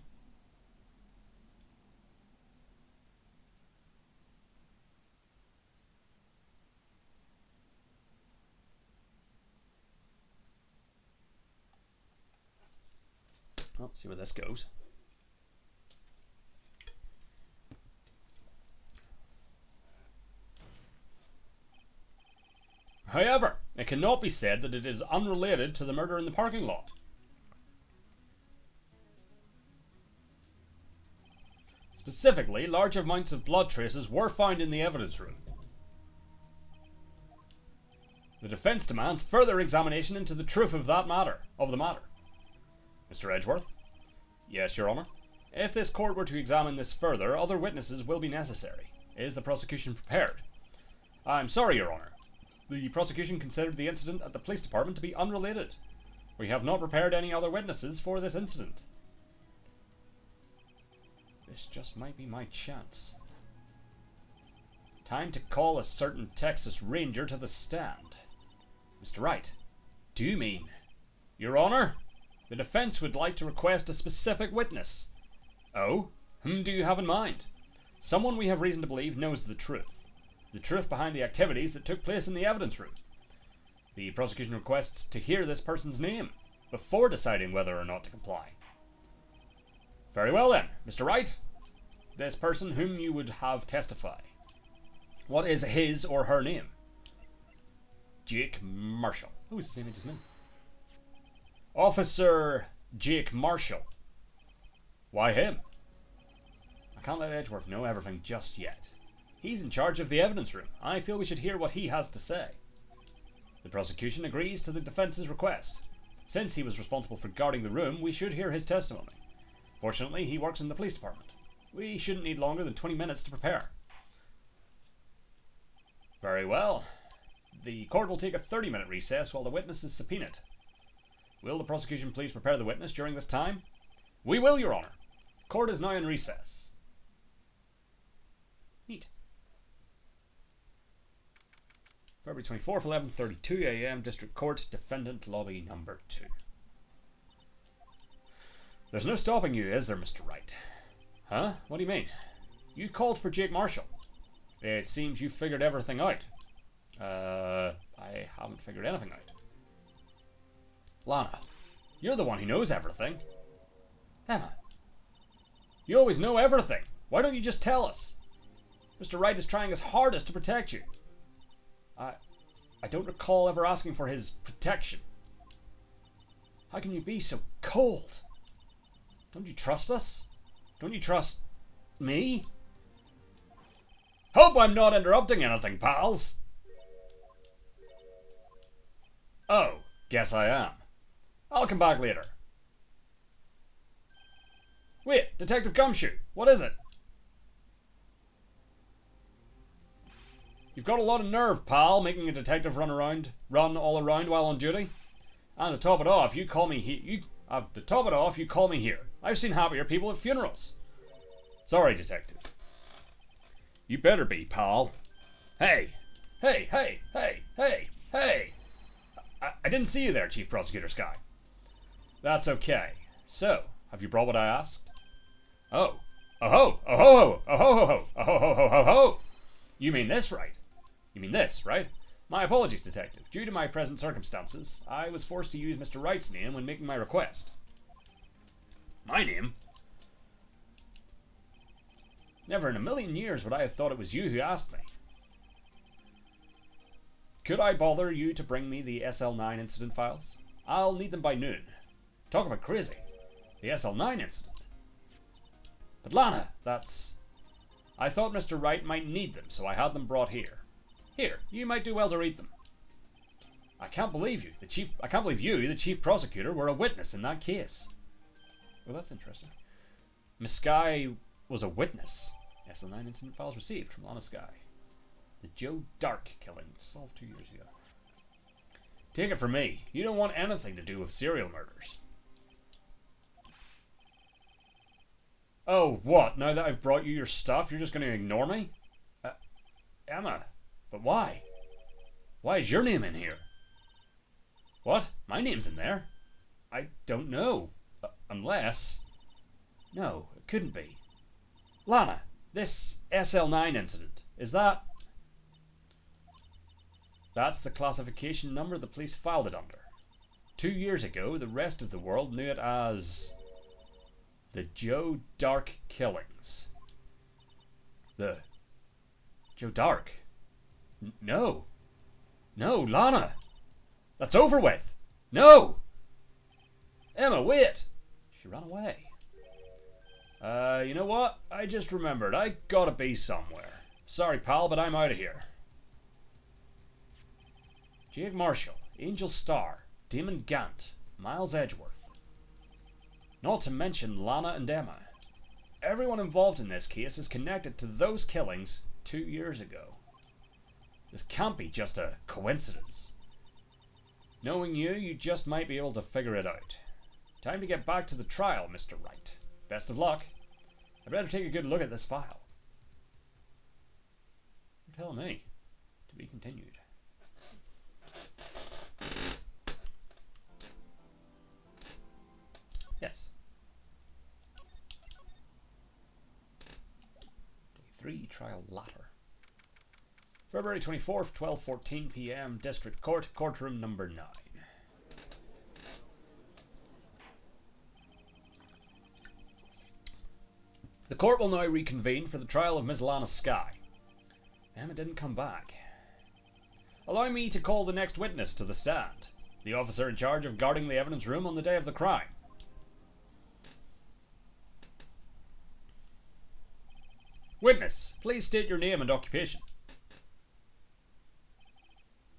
Well, see where this goes. However, it cannot be said that it is unrelated to the murder in the parking lot. Specifically, large amounts of blood traces were found in the evidence room. The defence demands further examination into the truth of the matter. Mr. Edgeworth? Yes, Your Honour. If this court were to examine this further, other witnesses will be necessary. Is the prosecution prepared? I'm sorry, Your Honour. The prosecution considered the incident at the police department to be unrelated. We have not prepared any other witnesses for this incident. This just might be my chance. Time to call a certain Texas Ranger to the stand. Mr. Wright, do you mean? Your Honour, the defence would like to request a specific witness. Oh? Whom do you have in mind? Someone we have reason to believe knows the truth. The truth behind the activities that took place in the evidence room. The prosecution requests to hear this person's name before deciding whether or not to comply. Very well then, Mr. Wright. This person whom you would have testify. What is his or her name? Jake Marshall. Oh, it's the same age as me. Officer Jake Marshall. Why him? I can't let Edgeworth know everything just yet. He's in charge of the evidence room. I feel we should hear what he has to say. The prosecution agrees to the defence's request. Since he was responsible for guarding the room, we should hear his testimony. Fortunately, he works in the police department. We shouldn't need longer than 20 minutes to prepare. Very well. The court will take a 30-minute recess while the witness is subpoenaed. Will the prosecution please prepare the witness during this time? We will, Your Honour. Court is now in recess. Neat. February 24th, 11:32 a.m. District Court, Defendant Lobby Number 2. There's no stopping you, is there, Mr. Wright? Huh? What do you mean? You called for Jake Marshall. It seems you figured everything out. I haven't figured anything out. Lana, you're the one who knows everything. Emma, you always know everything. Why don't you just tell us? Mr. Wright is trying his hardest to protect you. I don't recall ever asking for his protection. How can you be so cold? Don't you trust us? Don't you trust me? Hope I'm not interrupting anything, pals. Oh, guess I am. I'll come back later. Wait, Detective Gumshoe, what is it? You've got a lot of nerve, pal, making a detective run all around while on duty. And to top it off, you call me here. You call me here. I've seen happier people at funerals. Sorry, detective. You better be, pal. Hey, hey, hey, hey, hey, hey. I didn't see you there, Chief Prosecutor Sky. That's okay. So, have you brought what I asked? Oh. Oh ho! Oh ho! Oh ho ho ho! Oh ho ho ho ho ho! You mean this, right? You mean this, right? My apologies, Detective. Due to my present circumstances, I was forced to use Mr. Wright's name when making my request. My name? Never in a million years would I have thought it was you who asked me. Could I bother you to bring me the SL9 incident files? I'll need them by noon. Talk about crazy. The SL9 incident. But Lana, that's... I thought Mr. Wright might need them, so I had them brought here. Here, you might do well to read them. I can't believe you, the chief prosecutor, were a witness in that case. Well, that's interesting. Miss Sky was a witness. SL9 incident files received from Lana Sky. The Joe Dark killing solved 2 years ago. Take it from me, you don't want anything to do with serial murders. Oh, what? Now that I've brought you your stuff, you're just going to ignore me? Emma, but why? Why is your name in here? What? My name's in there? I don't know. Unless... No, it couldn't be. Lana, this SL9 incident, is that... That's the classification number the police filed it under. 2 years ago, the rest of the world knew it as... The Joe Dark killings. The Joe Dark? No. No, Lana! That's over with! No! Emma, wait! She ran away. You know what? I just remembered. I gotta be somewhere. Sorry, pal, but I'm out of here. Jake Marshall, Angel Starr, Damon Gant, Miles Edgeworth. Not to mention Lana and Emma. Everyone involved in this case is connected to those killings 2 years ago. This can't be just a coincidence. Knowing you, you just might be able to figure it out. Time to get back to the trial, Mr. Wright. Best of luck. I'd better take a good look at this file. You're telling me. To be continued. Yes. Day 3, trial latter. February 24th, 12:14 p.m. District Court, courtroom number 9. The court will now reconvene for the trial of Miss Lana Skye. Emma didn't come back. Allow me to call the next witness to the stand. The officer in charge of guarding the evidence room on the day of the crime. Witness, please state your name and occupation.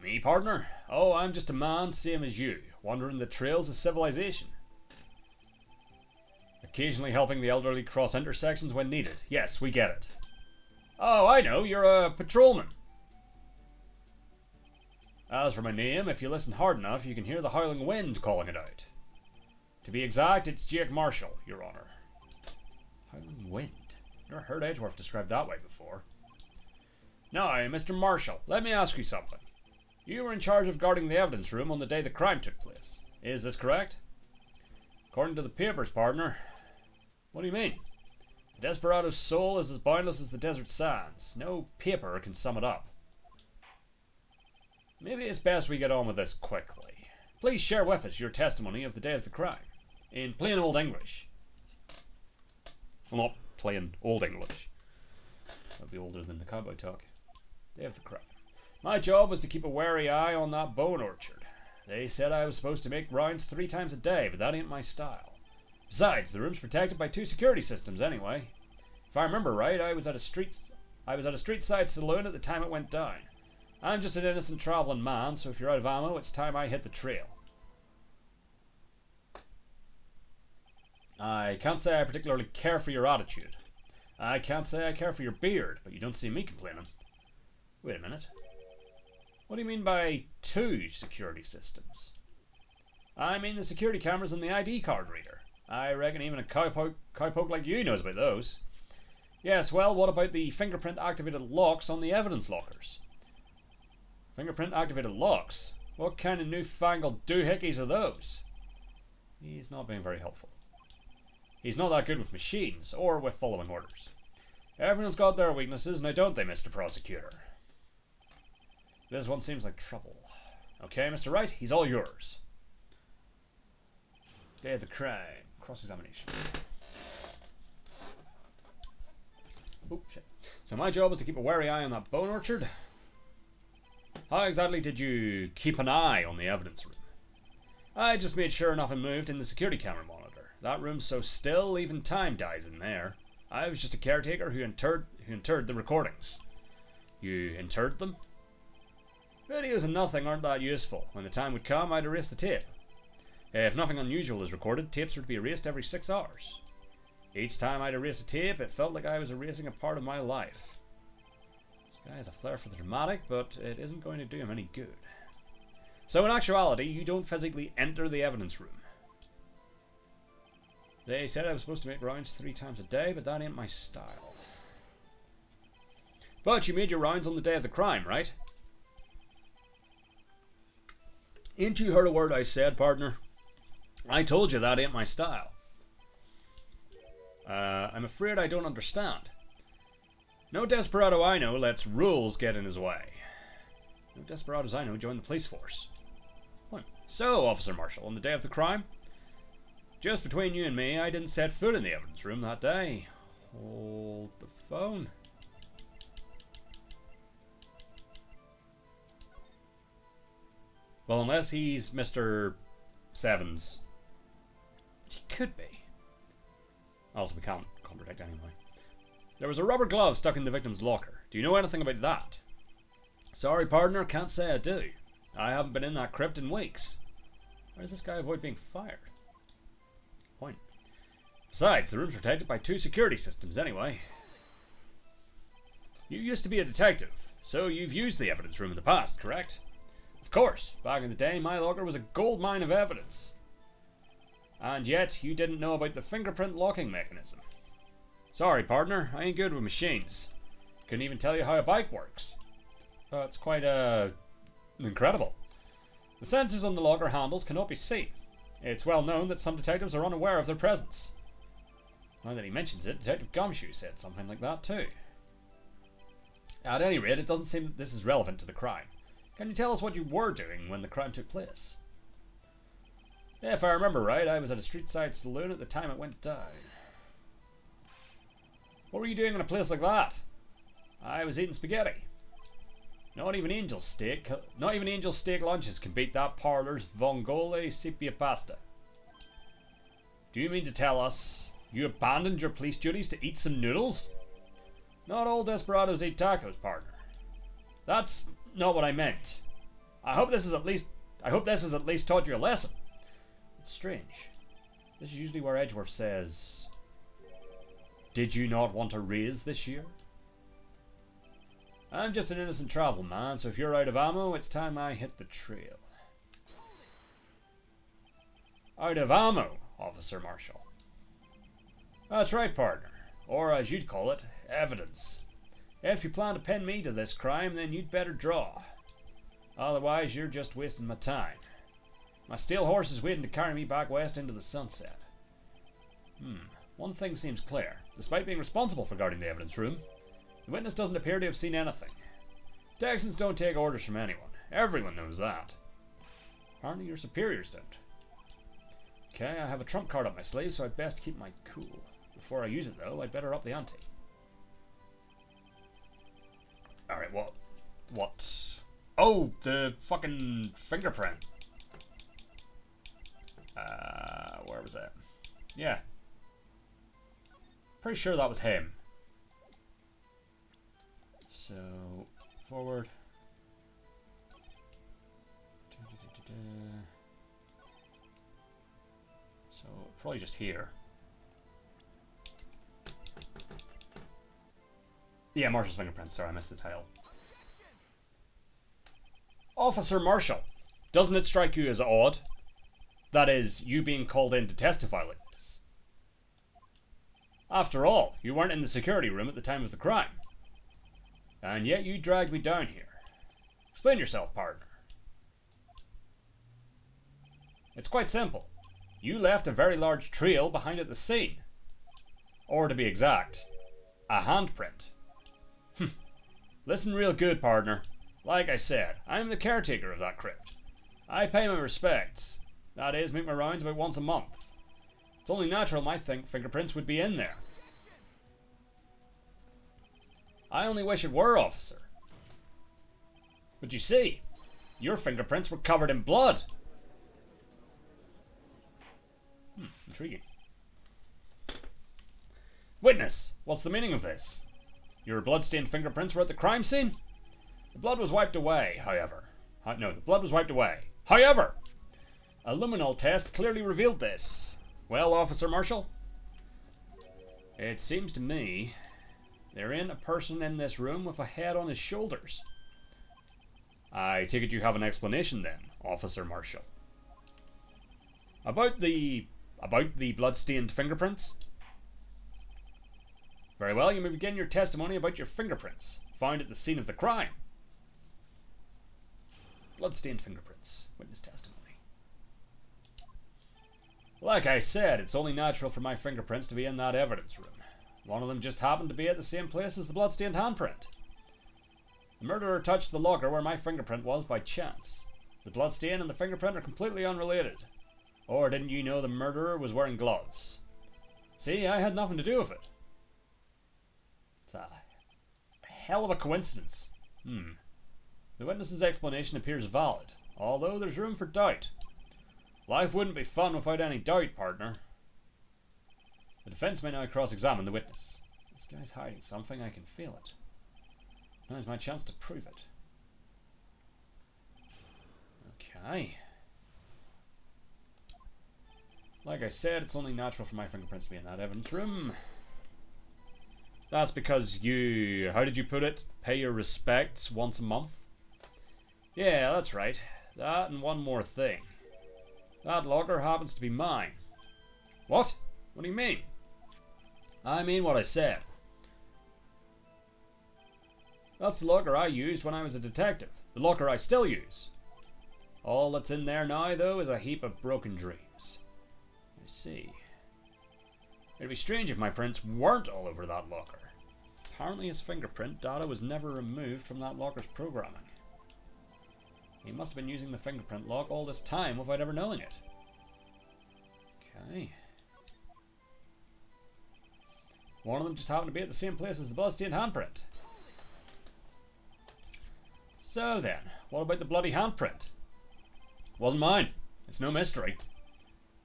Me, partner? Oh, I'm just a man, same as you, wandering the trails of civilization. Occasionally helping the elderly cross intersections when needed. Yes, we get it. Oh, I know, you're a patrolman. As for my name, if you listen hard enough, you can hear the howling wind calling it out. To be exact, it's Jake Marshall, Your Honor. Howling wind? Never heard Edgeworth described that way before. Now, Mr. Marshall, let me ask you something. You were in charge of guarding the evidence room on the day the crime took place. Is this correct? According to the papers, partner. What do you mean? A desperado's soul is as boundless as the desert sands. No paper can sum it up. Maybe it's best we get on with this quickly. Please share with us your testimony of the day of the crime. In plain old English. Well, not plain old English. That'd be older than the cowboy talk. Day of the crime. My job was to keep a wary eye on that bone orchard. They said I was supposed to make rounds 3 times a day, but that ain't my style. Besides, the room's protected by 2 security systems anyway. If I remember right, I was at a street-side saloon at the time it went down. I'm just an innocent traveling man, so if you're out of ammo, it's time I hit the trail. I can't say I particularly care for your attitude. I can't say I care for your beard, but you don't see me complaining. Wait a minute. What do you mean by 2 security systems? I mean the security cameras and the ID card reader. I reckon even a cowpoke like you knows about those. Yes, well, what about the fingerprint-activated locks on the evidence lockers? Fingerprint-activated locks? What kind of newfangled doohickeys are those? He's not being very helpful. He's not that good with machines, or with following orders. Everyone's got their weaknesses, now don't they, Mr. Prosecutor? This one seems like trouble. Okay, Mr. Wright, he's all yours. Day of the crime. Cross-examination. Oh, shit. So my job was to keep a wary eye on that bone orchard. How exactly did you keep an eye on the evidence room? I just made sure nothing moved in the security camera monitor. That room's so still, even time dies in there. I was just a caretaker who interred the recordings. You interred them? Videos and nothing aren't that useful. When the time would come, I'd erase the tape. If nothing unusual is recorded, tapes are to be erased every 6 hours. Each time I'd erase a tape, it felt like I was erasing a part of my life. This guy has a flair for the dramatic, but it isn't going to do him any good. So in actuality, you don't physically enter the evidence room. They said I was supposed to make rounds 3 times a day, but that ain't my style. But you made your rounds on the day of the crime, right? Ain't you heard a word I said, partner? I told you that ain't my style. I'm afraid I don't understand. No desperado I know lets rules get in his way. No desperados I know join the police force. Fine. So, Officer Marshall, on the day of the crime, Just between you and me, I didn't set foot in the evidence room that day. Hold the phone. Well, unless he's Mr. Sevens. Which he could be. Also, we can't contradict anyway. There was a rubber glove stuck in the victim's locker. Do you know anything about that? Sorry, partner, can't say I do. I haven't been in that crypt in weeks. Why does this guy avoid being fired? Point. Besides, the room's protected by 2 security systems anyway. You used to be a detective, so you've used the evidence room in the past, correct? Of course, back in the day, my locker was a gold mine of evidence. And yet, you didn't know about the fingerprint locking mechanism. Sorry, partner, I ain't good with machines. Couldn't even tell you how a bike works. It's quite, incredible. The sensors on the locker handles cannot be seen. It's well known that some detectives are unaware of their presence. Now that he mentions it, Detective Gumshoe said something like that too. At any rate, it doesn't seem that this is relevant to the crime. Can you tell us what you were doing when the crime took place? If I remember right, I was at a street-side saloon at the time it went down. What were you doing in a place like that? I was eating spaghetti. Not even angel steak lunches can beat that parlour's vongole sepia pasta. Do you mean to tell us you abandoned your police duties to eat some noodles? Not all desperados eat tacos, partner. That's not what I meant. I hope this has at least taught you a lesson. It's strange. This is usually where Edgeworth says, "Did you not want a raise this year?" I'm just an innocent travel man, so if you're out of ammo, it's time I hit the trail. Out of ammo, Officer Marshall. That's right, partner. Or, as you'd call it, evidence. If you plan to pin me to this crime, then you'd better draw. Otherwise, you're just wasting my time. My steel horse is waiting to carry me back west into the sunset. One thing seems clear. Despite being responsible for guarding the evidence room, the witness doesn't appear to have seen anything. Texans don't take orders from anyone. Everyone knows that. Apparently your superiors don't. Okay, I have a trump card up my sleeve, so I'd best keep my cool. Before I use it, though, I'd better up the ante. Alright, what? Oh, the fucking fingerprint. Where was that? Yeah. Pretty sure that was him. So, forward. So, probably just here. Yeah, Marshall's fingerprints. Sorry, I missed the title. Officer Marshall, doesn't it strike you as odd? That is, you being called in to testify like this. After all, you weren't in the security room at the time of the crime. And yet you dragged me down here. Explain yourself, partner. It's quite simple. You left a very large trail behind at the scene. Or to be exact, a handprint. Listen real good, partner. Like I said, I'm the caretaker of that crypt. I pay my respects. That is, make my rounds about once a month. It's only natural my fingerprints would be in there. I only wish it were, officer. But you see, your fingerprints were covered in blood. Intriguing. Witness, what's the meaning of this? Your blood-stained fingerprints were at the crime scene? The blood was wiped away, however. No, the blood was wiped away. However, a luminol test clearly revealed this. Well, Officer Marshall, it seems to me there ain't a person in this room with a head on his shoulders. I take it you have an explanation then, Officer Marshall. About the blood-stained fingerprints? Very well, you may begin your testimony about your fingerprints, found at the scene of the crime. Blood-stained fingerprints. Witness testimony. Like I said, it's only natural for my fingerprints to be in that evidence room. One of them just happened to be at the same place as the blood-stained handprint. The murderer touched the locker where my fingerprint was by chance. The bloodstain and the fingerprint are completely unrelated. Or didn't you know the murderer was wearing gloves? See, I had nothing to do with it. It's a hell of a coincidence. The witness's explanation appears valid, although there's room for doubt. Life wouldn't be fun without any doubt, partner. The defense may now cross-examine the witness. This guy's hiding something, I can feel it. Now's my chance to prove it. Okay. Like I said, it's only natural for my fingerprints to be in that evidence room. That's because you, how did you put it? Pay your respects once a month? Yeah, that's right. That and one more thing. That locker happens to be mine. What? What do you mean? I mean what I said. That's the locker I used when I was a detective. The locker I still use. All that's in there now, though, is a heap of broken dreams. I see. It'd be strange if my prints weren't all over that locker. Apparently his fingerprint data was never removed from that locker's programming. He must have been using the fingerprint lock all this time without ever knowing it. Okay. One of them just happened to be at the same place as the bloodstained handprint. So then, what about the bloody handprint? Wasn't mine. It's no mystery.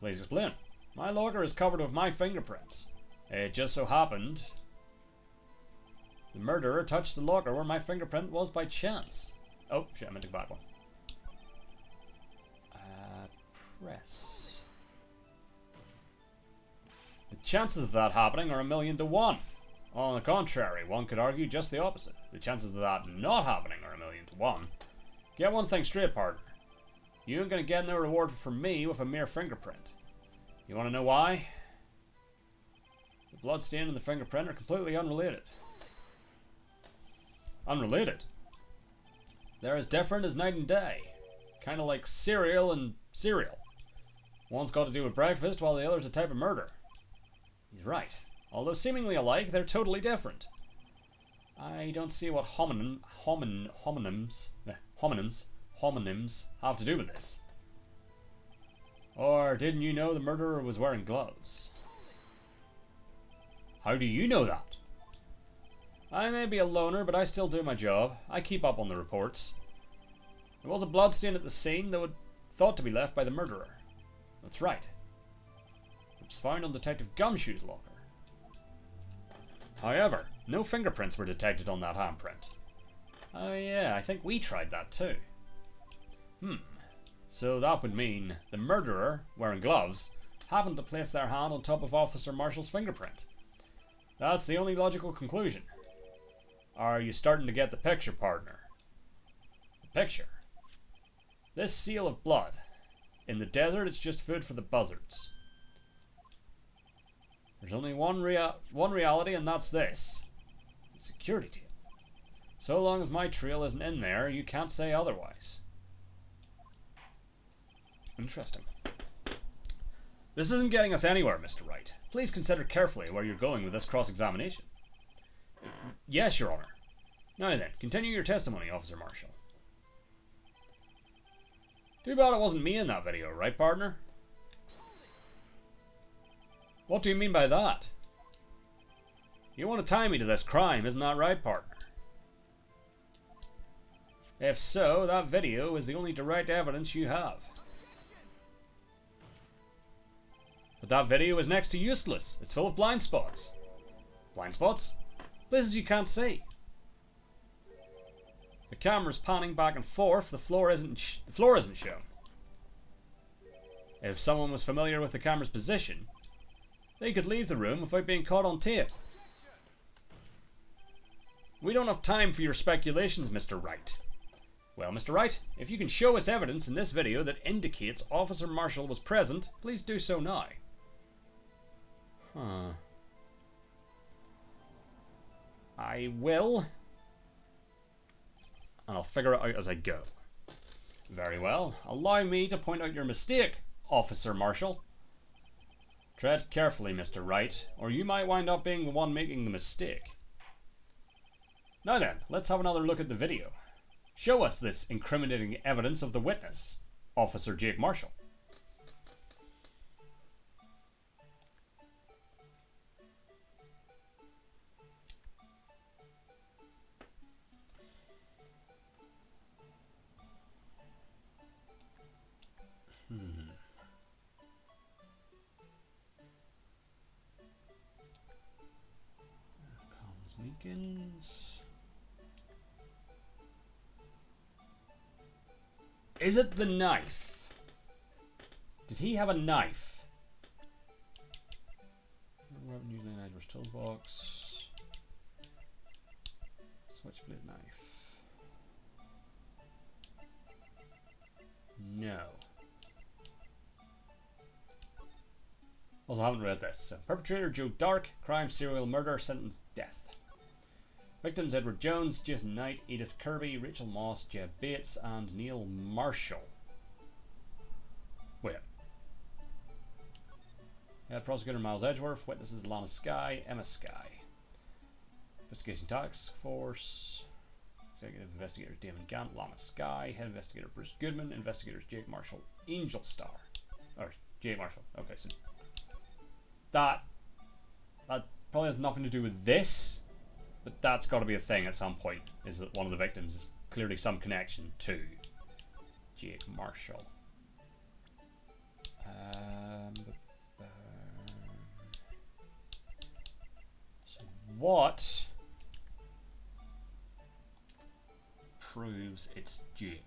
Please explain. My locker is covered with my fingerprints. It just so happened the murderer touched the locker where my fingerprint was by chance. Oh, shit, I meant to go back one. Press. The chances of that happening are 1,000,000 to 1. On the contrary, one could argue just the opposite. The chances of that not happening are 1,000,000 to 1. Get one thing straight, partner. You ain't gonna get no reward from me with a mere fingerprint. You wanna know why? The bloodstain and the fingerprint are completely unrelated. Unrelated? They're as different as night and day. Kinda like cereal and cereal. One's got to do with breakfast while the other's a type of murder. He's right. Although seemingly alike, they're totally different. I don't see what homonyms have to do with this. Or didn't you know the murderer was wearing gloves? How do you know that? I may be a loner, but I still do my job. I keep up on the reports. There was a bloodstain at the scene, though it thought to be left by the murderer. That's right. It was found on Detective Gumshoe's locker. However, no fingerprints were detected on that handprint. Oh yeah, I think we tried that too. So that would mean the murderer, wearing gloves, happened to place their hand on top of Officer Marshall's fingerprint. That's the only logical conclusion. Are you starting to get the picture, partner? The picture? This seal of blood. In the desert, it's just food for the buzzards. There's only one reality, and that's this. The security tape. So long as my trail isn't in there, you can't say otherwise. Interesting. This isn't getting us anywhere, Mr. Wright. Please consider carefully where you're going with this cross-examination. Yes, Your Honor. Now then, continue your testimony, Officer Marshall. Too bad it wasn't me in that video, right, partner? What do you mean by that? You want to tie me to this crime, isn't that right, partner? If so, that video is the only direct evidence you have. But that video is next to useless. It's full of blind spots. Blind spots? Places you can't see. The camera's panning back and forth. The floor isn't shown. If someone was familiar with the camera's position, they could leave the room without being caught on tape. We don't have time for your speculations, Mr. Wright. Well, Mr. Wright, if you can show us evidence in this video that indicates Officer Marshall was present, please do so now. I will. And I'll figure it out as I go. Very well. Allow me to point out your mistake, Officer Marshall. Tread carefully, Mr. Wright, or you might wind up being the one making the mistake. Now then, let's have another look at the video. Show us this incriminating evidence of the witness, Officer Jake Marshall. Hmm. Comms weakens. Is it the knife? Did he have a knife? Weapon using an Edgeworth's toolbox. Switchblade knife. No. Also, I haven't read this. Perpetrator Joe Dark, crime, serial murder, sentence, death. Victims Edward Jones, Jason Knight, Edith Kirby, Rachel Moss, Jeb Bates, and Neil Marshall. Wait. Prosecutor Miles Edgeworth, witnesses Lana Skye, Emma Skye. Investigation Task Force. Executive Investigator Damon Gant, Lana Skye. Head Investigator Bruce Goodman. Investigators Jake Marshall, Angel Star. Or Jake Marshall. Okay, so that probably has nothing to do with this, but that's got to be a thing at some point. Is that one of the victims is clearly some connection to Jake Marshall. So what proves it's Jake?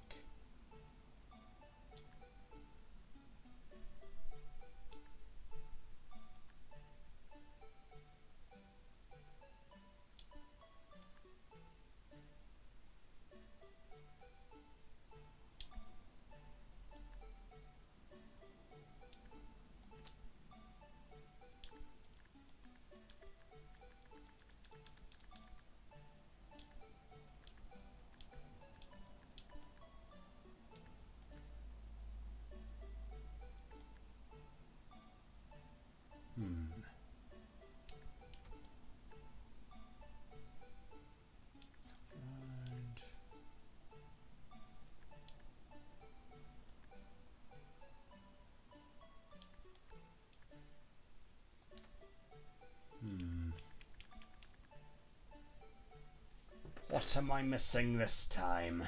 What am I missing this time?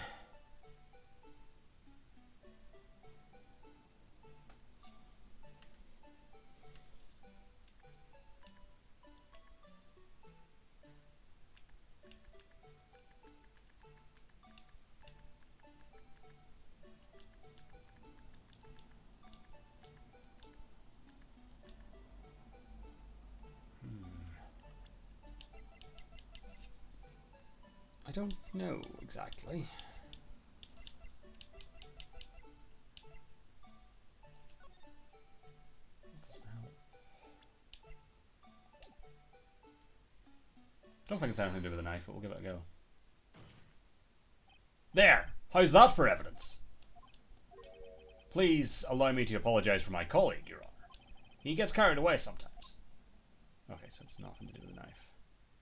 I don't know exactly. I don't think it's anything to do with the knife, but we'll give it a go. There! How's that for evidence? Please allow me to apologise for my colleague, Your Honour. He gets carried away sometimes. Okay, so it's nothing to do with the knife.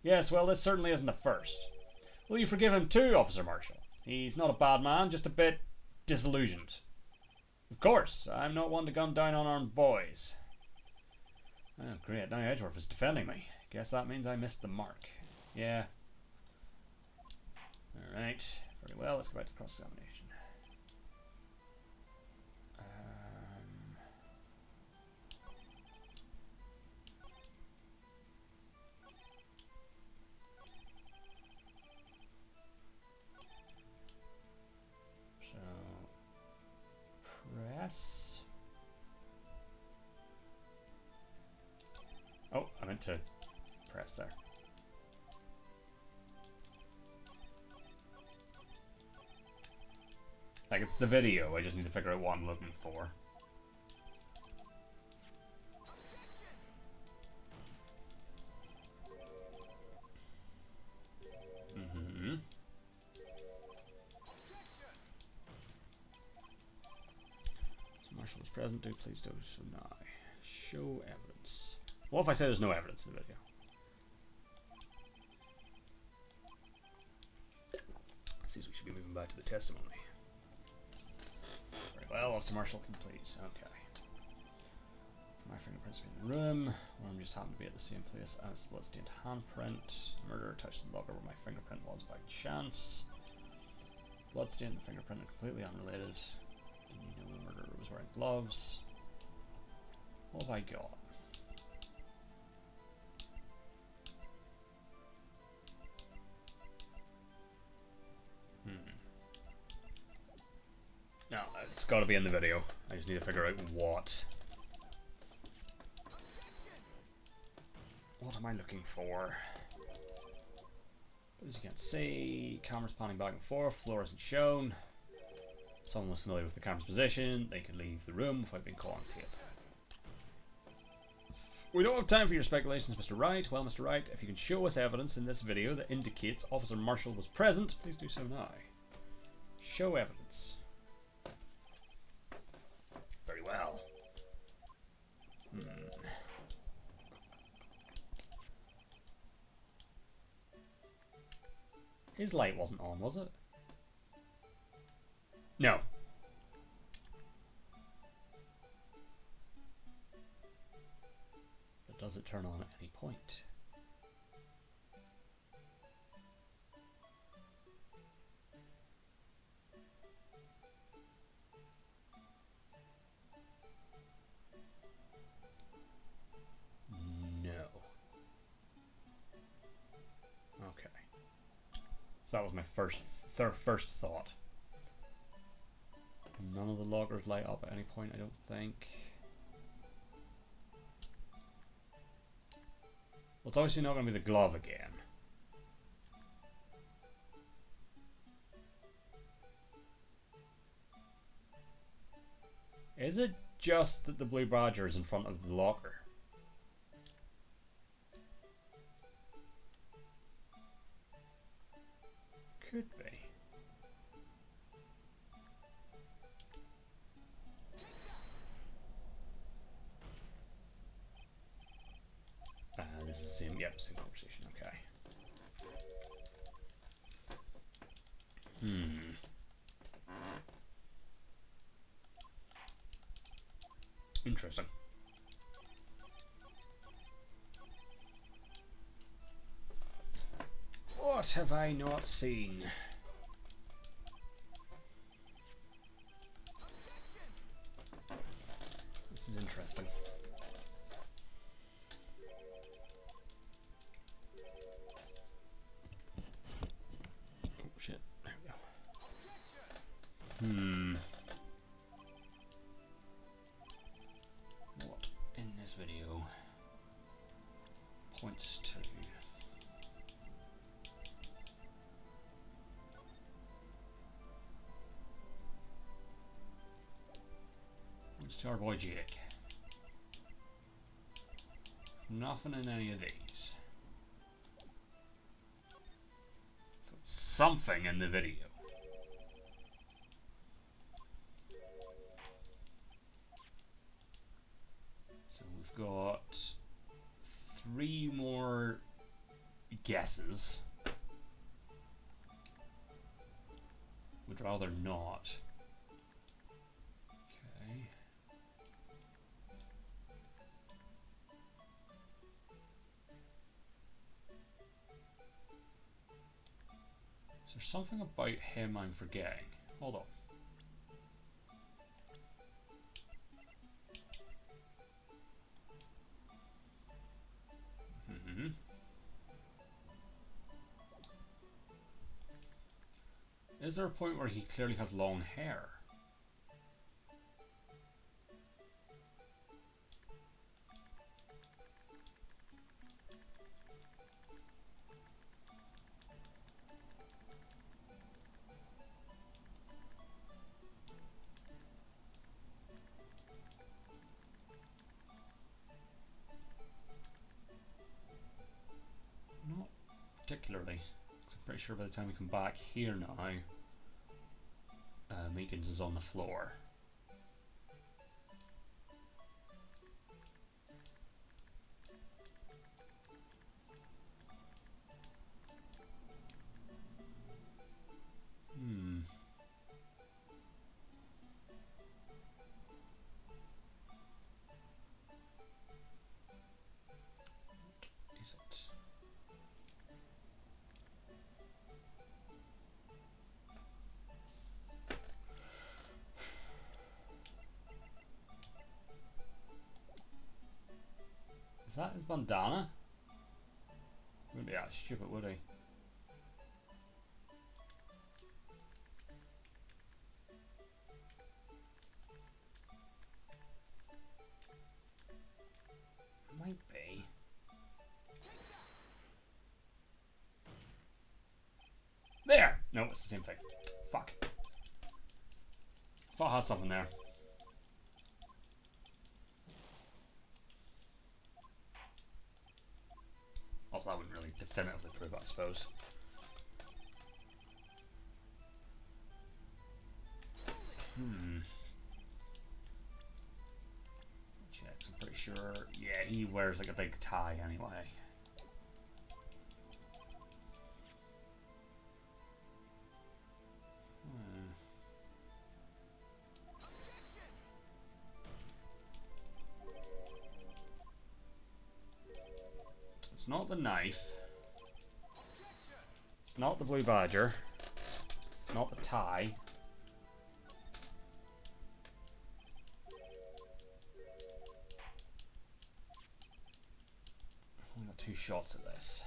Yes, well, this certainly isn't the first. Will you forgive him too, Officer Marshall? He's not a bad man, just a bit disillusioned. Of course, I'm not one to gun down unarmed boys. Oh, great, now Edgeworth is defending me. Guess that means I missed the mark. Yeah. Alright, very well, let's go back to the cross-examination. Press. Oh, I meant to press there. Like, it's the video, I just need to figure out what I'm looking for. Marshall is present, do please do so now. Show evidence. What if I say there's no evidence in the video? Seems we should be moving back to the testimony. Very well, Officer Marshall, can please. Okay. My fingerprints in the room. One of them just happened to be at the same place as the bloodstained handprint. The murderer touched the locker where my fingerprint was by chance. Bloodstain and the fingerprint are completely unrelated. Didn't you know the murderer was was wearing gloves. What have I got? No, it's got to be in the video. I just need to figure out what. What am I looking for? As you can see, cameras panning back and forth, floor isn't shown. Someone was familiar with the camera's position, they could leave the room without being caught on tape. We don't have time for your speculations, Mr. Wright. Well, Mr. Wright, if you can show us evidence in this video that indicates Officer Marshall was present, please do so now. Show evidence. Very well. His light wasn't on, was it? No. But does it turn on at any point? No. Okay. So that was my first thought. None of the lockers light up at any point, I don't think. Well, it's obviously not going to be the glove again. Is it just that the Blue Badger is in front of the locker? Could be. This is the same, yeah, same conversation, okay. Interesting. What have I not seen? This is interesting. Oh shit, there we go. What in this video points to our boy Jake? Nothing in any of these. So it's something in the video. So we've got 3 more guesses. Would rather not. There's something about him I'm forgetting. Hold on. Is there a point where he clearly has long hair? Particularly, I'm pretty sure by the time we come back here now, Meekins is on the floor. his bandana? Wouldn't be that stupid, would he? Might be. There! No, it's the same thing. Fuck. Thought I had something there. Also, that wouldn't really definitively prove it, I suppose. Check, I'm pretty sure. Yeah, he wears like a big tie anyway. It's not the knife. It's not the blue badger. It's not the tie. I've only got 2 shots at this.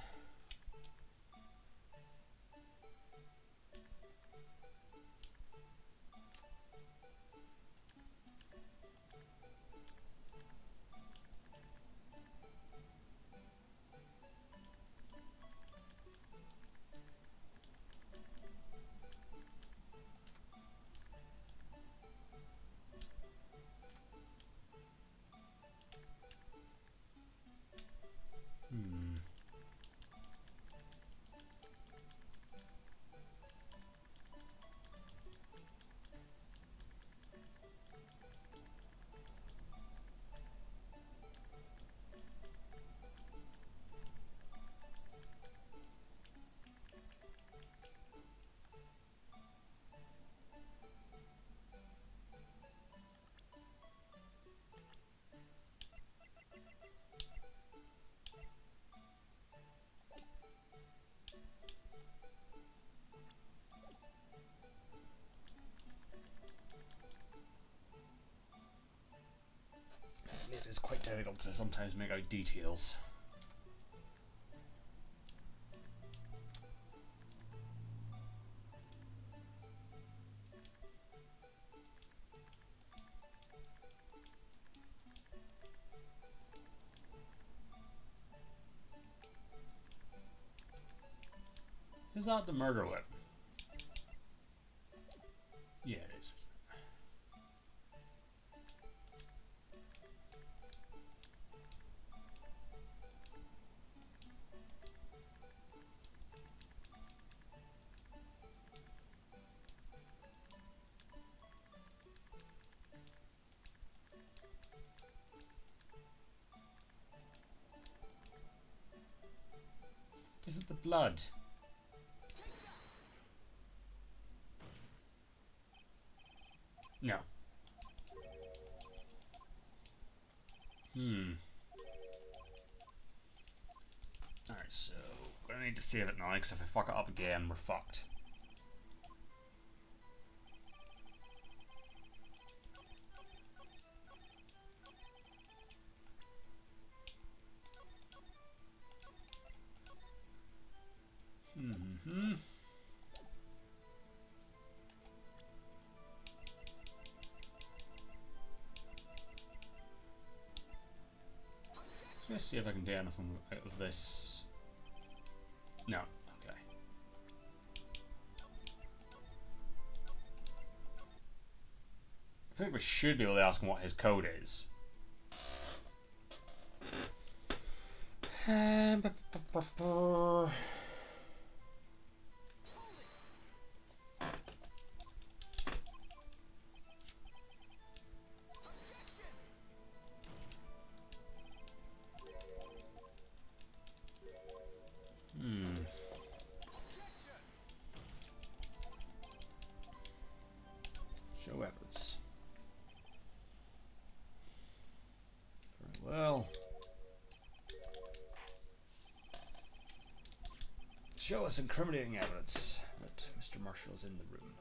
It is quite difficult to sometimes make out details. Is that the murder weapon? Yeah, it is. Is it the blood? No. Alright, so we're gonna need to save it now, because if I fuck it up again, we're fucked. Let's see if I can do anything out of this. No. Okay. I think we should be able to ask him what his code is. Show evidence. Very well. Show us incriminating evidence that Mr. Marshall is in the room.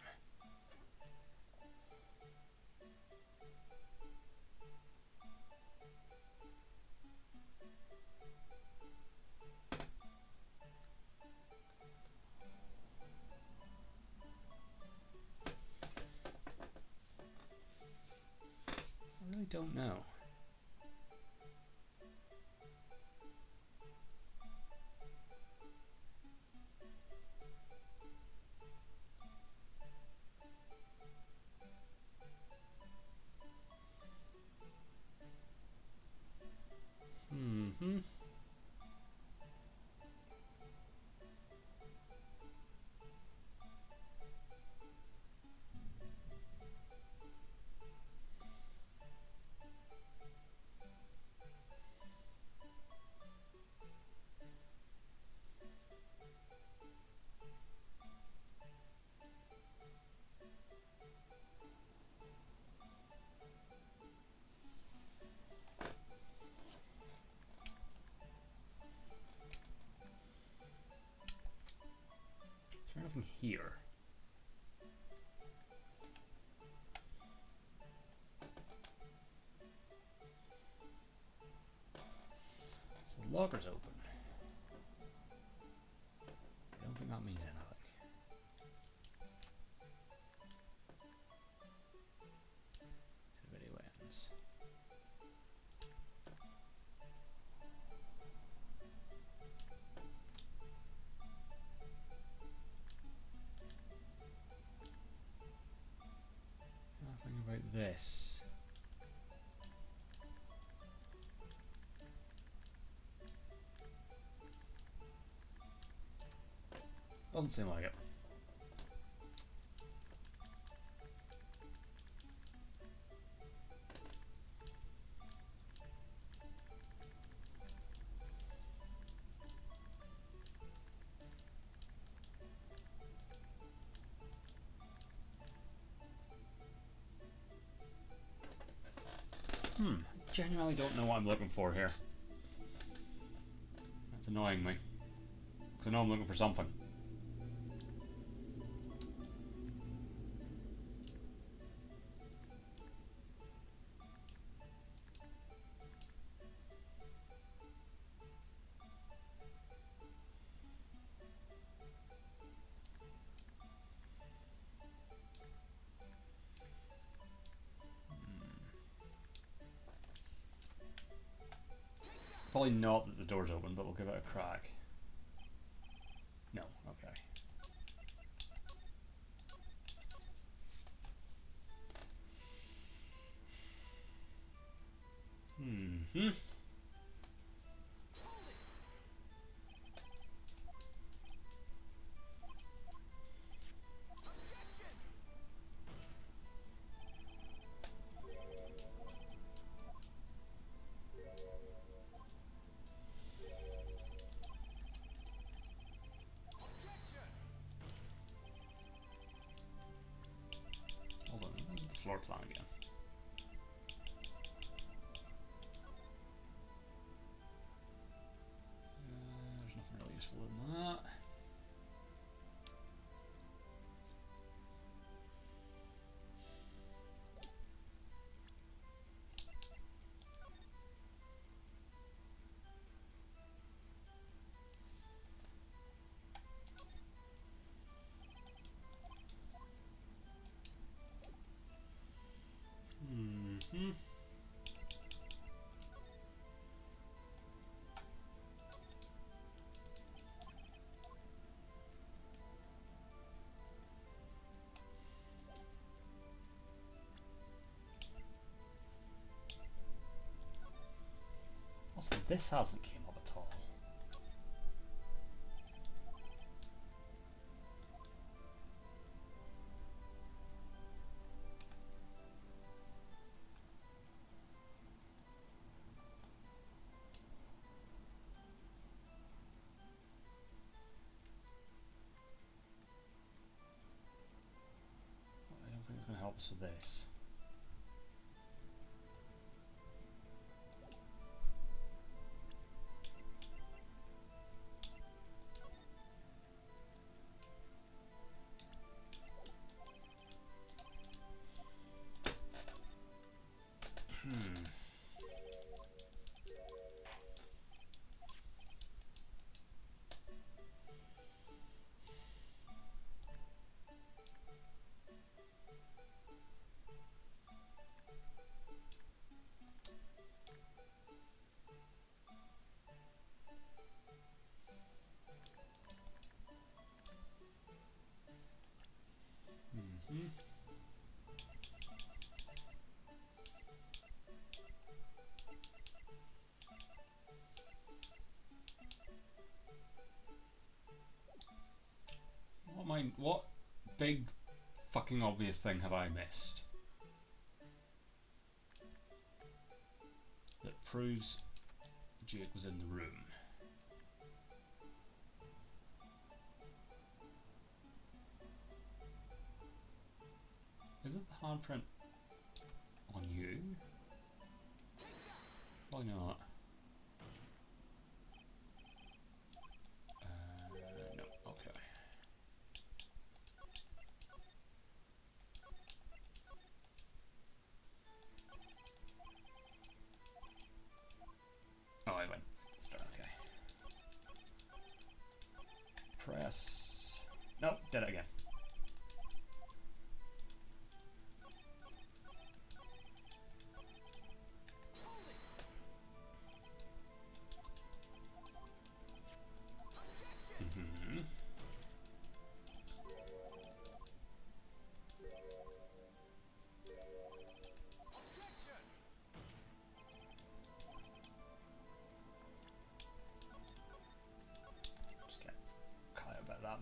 nothing here. So the locker's open. I don't think that means anything. Video ends. Nothing about this. Doesn't seem like it. Genuinely don't know what I'm looking for here. That's annoying me. Because I know I'm looking for something. Probably not that the door's open, but we'll give it a crack. No, okay. Hold on, the floor plan again. There's nothing really useful in that. Also, this hasn't came up at all. I don't think it's going to help us with this. What big fucking obvious thing have I missed that proves Jake was in the room? Is it the handprint on you? Probably not. No, okay. press. Nope, did it again.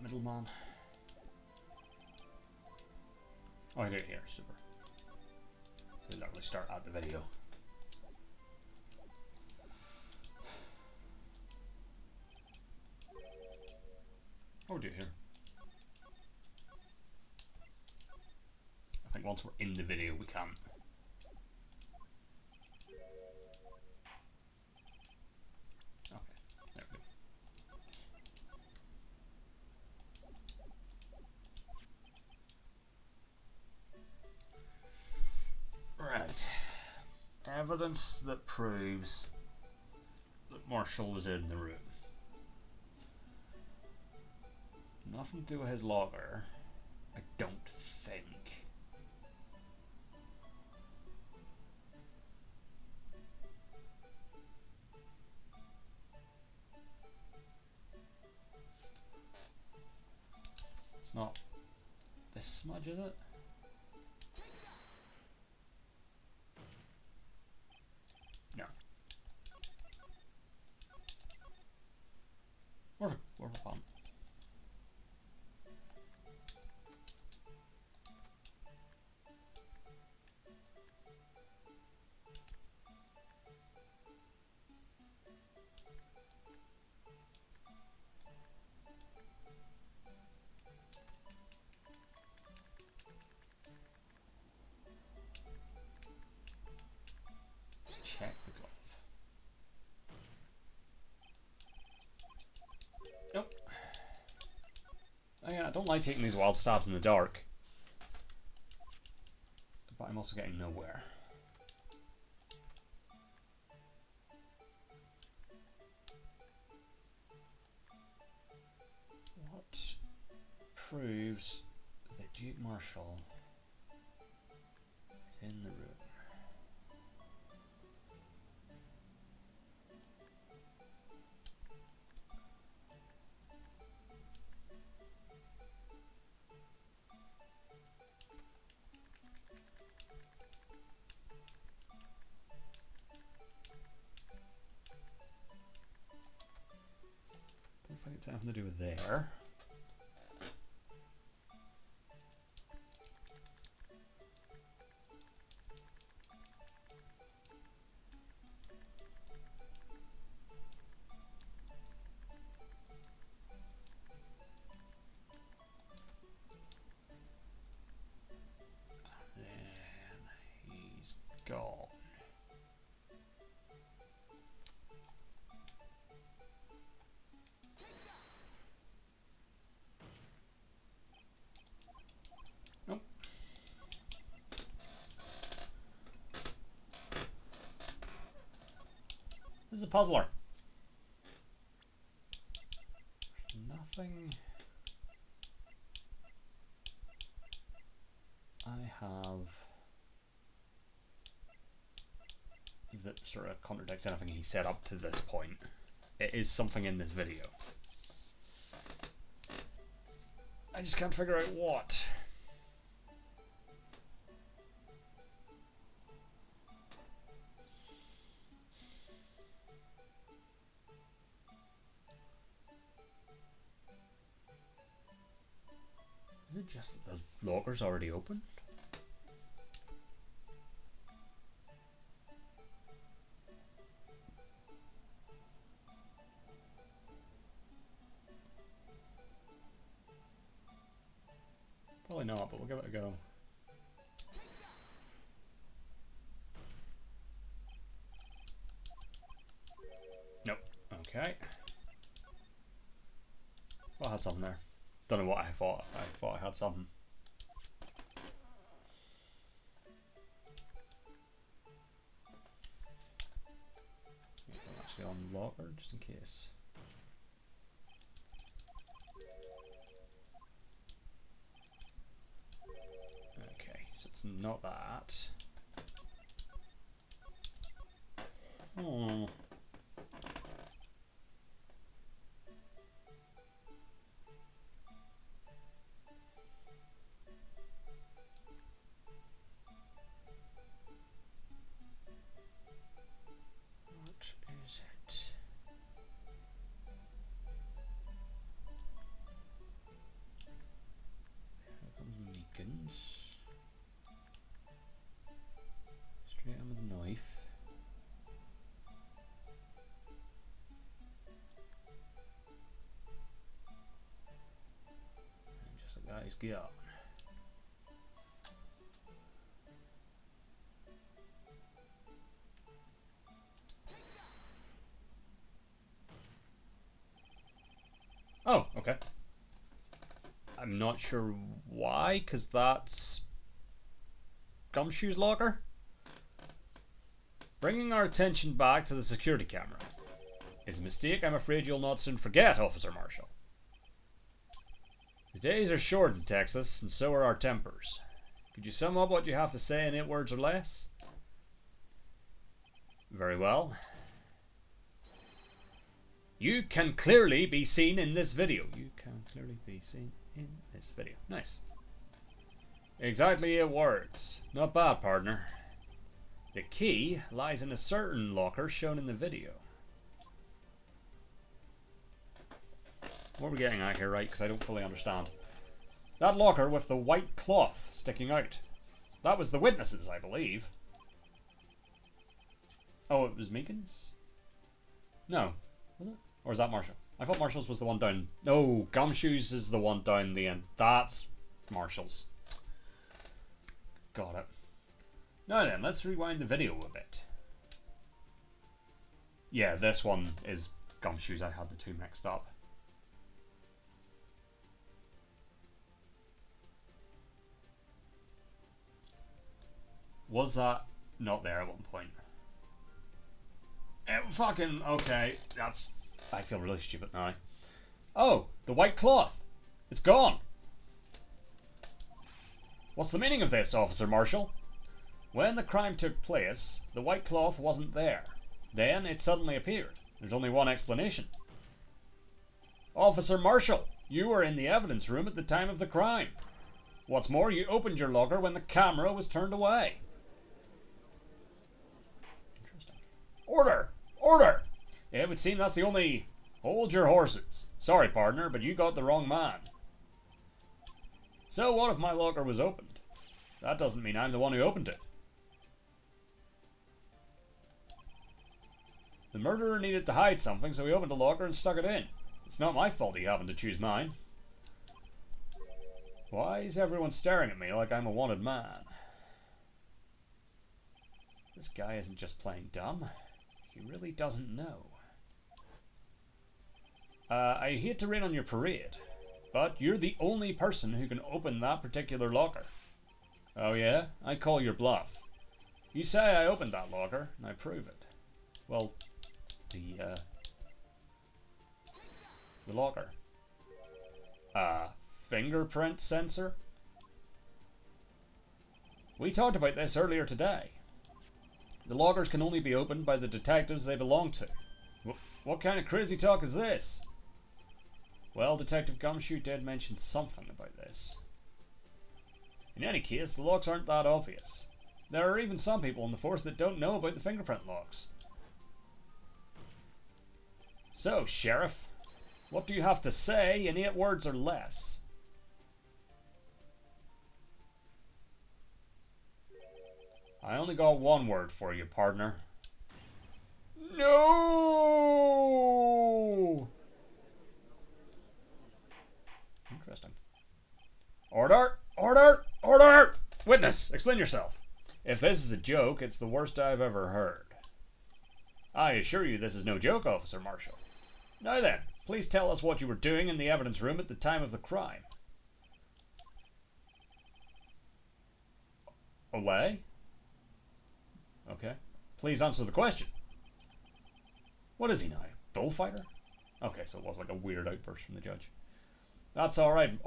Middleman. Oh, I do it here. Super. So we'll literally start at the video. Oh, do it here. I think once we're in the video, we can. Okay, there we go. Right. Evidence that proves that Marshall was in the room. Nothing to do with his logger, I don't think. It's not this smudge, is it? No. We're fun. Check the glove. Nope. Oh yeah, I don't like taking these wild stabs in the dark. But I'm also getting nowhere. What proves that Duke Marshall is in the room? Don't think it's anything to do with there. Then he's gone. Nope. This is a puzzler. Nothing I have that sort of contradicts anything he said up to this point. It is something in this video. I just can't figure out what. Is it just that those lockers already open? Probably not, but we'll give it a go. Nope. Okay. Well, I had something there. Don't know what I thought. I thought I had something. Actually on locker, just in case. So it's not that. Oh. What is it? Here comes Meekins. Straight in with the knife. And just like that, he's gone. Oh, okay. I'm not sure why, because that's Gumshoe's locker. Bringing our attention back to the security camera. It's a mistake I'm afraid you'll not soon forget, Officer Marshall. The days are short in Texas, and so are our tempers. Could you sum up what you have to say in 8 words or less? Very well. You can clearly be seen in this video. You can clearly be seen in this video. Nice. Exactly 8 words. Not bad, partner. The key lies in a certain locker shown in the video. What are we getting at here, right? Because I don't fully understand. That locker with the white cloth sticking out. That was the witnesses, I believe. Oh, it was Meekins? No. Was it? Or is that Marshall? I thought Marshall's was the one down. No, Gumshoe's is the one down the end. That's Marshall's. Got it. Now then, let's rewind the video a bit. Yeah, this one is Gumshoe's. I had the two mixed up. Was that not there at one point? Fucking, okay, that's... I feel really stupid now. Oh, the white cloth. It's gone. What's the meaning of this, Officer Marshall? When the crime took place, the white cloth wasn't there. Then it suddenly appeared. There's only one explanation. Officer Marshall, you were in the evidence room at the time of the crime. What's more, you opened your locker when the camera was turned away. Interesting. Order! Order! It would seem that's the only... Hold your horses. Sorry, partner, but you got the wrong man. So what if my locker was opened? That doesn't mean I'm the one who opened it. The murderer needed to hide something, so he opened the locker and stuck it in. It's not my fault he happened to choose mine. Why is everyone staring at me like I'm a wanted man? This guy isn't just playing dumb. He really doesn't know. I hate to rain on your parade, but you're the only person who can open that particular locker. Oh yeah? I call your bluff. You say I opened that locker, and I prove it. Well, the locker. Fingerprint sensor? We talked about this earlier today. The lockers can only be opened by the detectives they belong to. What kind of crazy talk is this? Well, Detective Gumshoe did mention something about this. In any case, the locks aren't that obvious. There are even some people in the force that don't know about the fingerprint locks. So, Sheriff, what do you have to say in 8 words or less? I only got 1 word for you, partner. No! Interesting. Order! Order! Order! Witness, explain yourself. If this is a joke, it's the worst I've ever heard. I assure you this is no joke, Officer Marshall. Now then, please tell us what you were doing in the evidence room at the time of the crime. Olay? Okay. Please answer the question. What is he now? Bullfighter? Okay, so it was like a weird outburst from the judge. That's alright,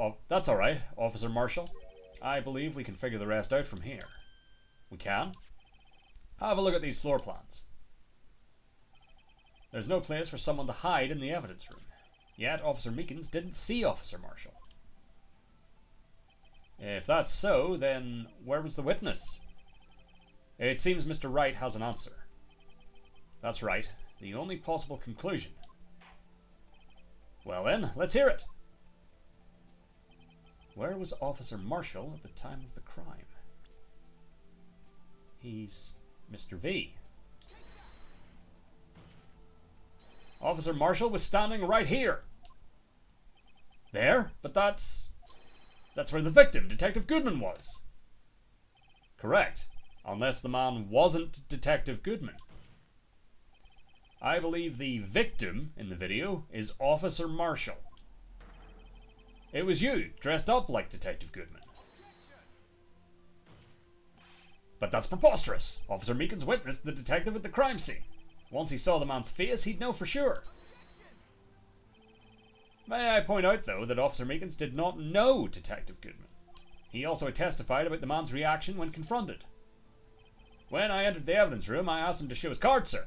Officer Marshall. I believe we can figure the rest out from here. We can? Have a look at these floor plans. There's no place for someone to hide in the evidence room. Yet Officer Meekins didn't see Officer Marshall. If that's so, then where was the witness? It seems Mr. Wright has an answer. That's right, the only possible conclusion. Well then, let's hear it. Where was Officer Marshall at the time of the crime? He's Mr. V. Officer Marshall was standing right here. There? But that's where the victim, Detective Goodman, was. Correct. Unless the man wasn't Detective Goodman. I believe the victim in the video is Officer Marshall. It was you, dressed up like Detective Goodman. But that's preposterous. Officer Meekins witnessed the detective at the crime scene. Once he saw the man's face, he'd know for sure. May I point out, though, that Officer Meekins did not know Detective Goodman. He also testified about the man's reaction when confronted. When I entered the evidence room, I asked him to show his card, sir.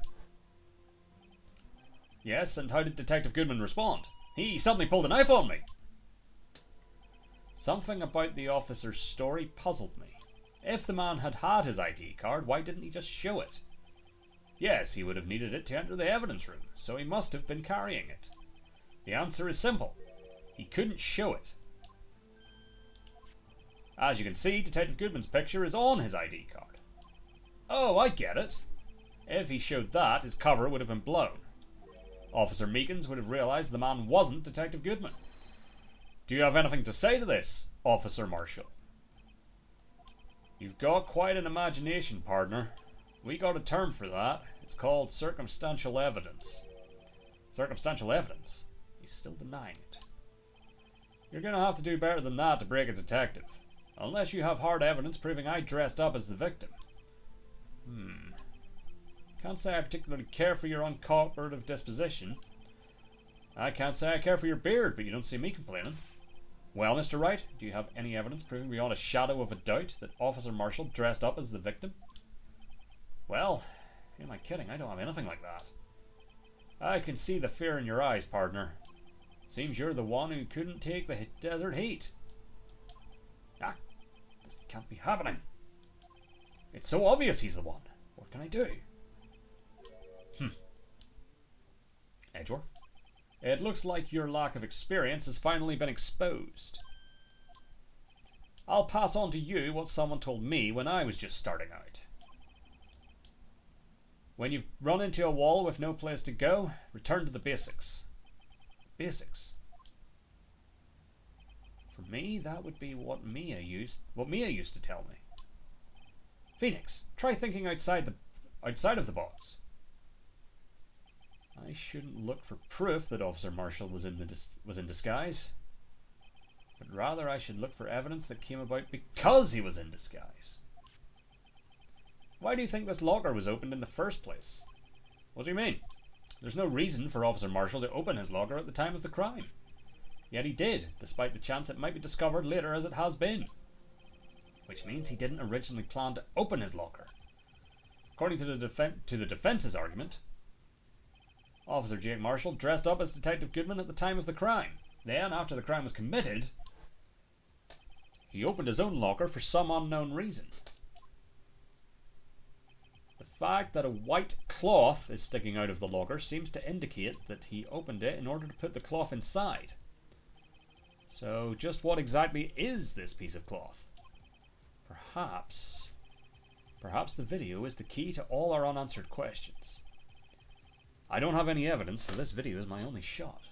Yes, and how did Detective Goodman respond? He suddenly pulled a knife on me. Something about the officer's story puzzled me. If the man had had his ID card, why didn't he just show it? Yes, he would have needed it to enter the evidence room, so he must have been carrying it. The answer is simple. He couldn't show it. As you can see, Detective Goodman's picture is on his ID card. Oh, I get it. If he showed that, his cover would have been blown. Officer Meekins would have realised the man wasn't Detective Goodman. Do you have anything to say to this, Officer Marshall? You've got quite an imagination, partner. We got a term for that. It's called circumstantial evidence. Circumstantial evidence? He's still denying it. You're gonna have to do better than that to break a detective. Unless you have hard evidence proving I dressed up as the victim. Can't say I particularly care for your uncooperative disposition. I can't say I care for your beard, but you don't see me complaining. Well, Mr. Wright, do you have any evidence proving beyond a shadow of a doubt that Officer Marshall dressed up as the victim? Well, who am I kidding? I don't have anything like that. I can see the fear in your eyes, partner. Seems you're the one who couldn't take the desert heat. Ah, this can't be happening. It's so obvious he's the one. What can I do? Edgeworth, it looks like your lack of experience has finally been exposed. I'll pass on to you what someone told me when I was just starting out. When you've run into a wall with no place to go, return to the basics. Basics? For me, that would be what Mia used to tell me. Phoenix, try thinking outside of the box. I shouldn't look for proof that Officer Marshall was in disguise, but rather I should look for evidence that came about because he was in disguise. Why do you think this locker was opened in the first place? What do you mean? There's no reason for Officer Marshall to open his locker at the time of the crime. Yet he did, despite the chance it might be discovered later as it has been. Which means he didn't originally plan to open his locker. According to the defense's argument, Officer Jake Marshall dressed up as Detective Goodman at the time of the crime. Then, after the crime was committed, he opened his own locker for some unknown reason. The fact that a white cloth is sticking out of the locker seems to indicate that he opened it in order to put the cloth inside. So, just what exactly is this piece of cloth? Perhaps the video is the key to all our unanswered questions. I don't have any evidence, so this video is my only shot.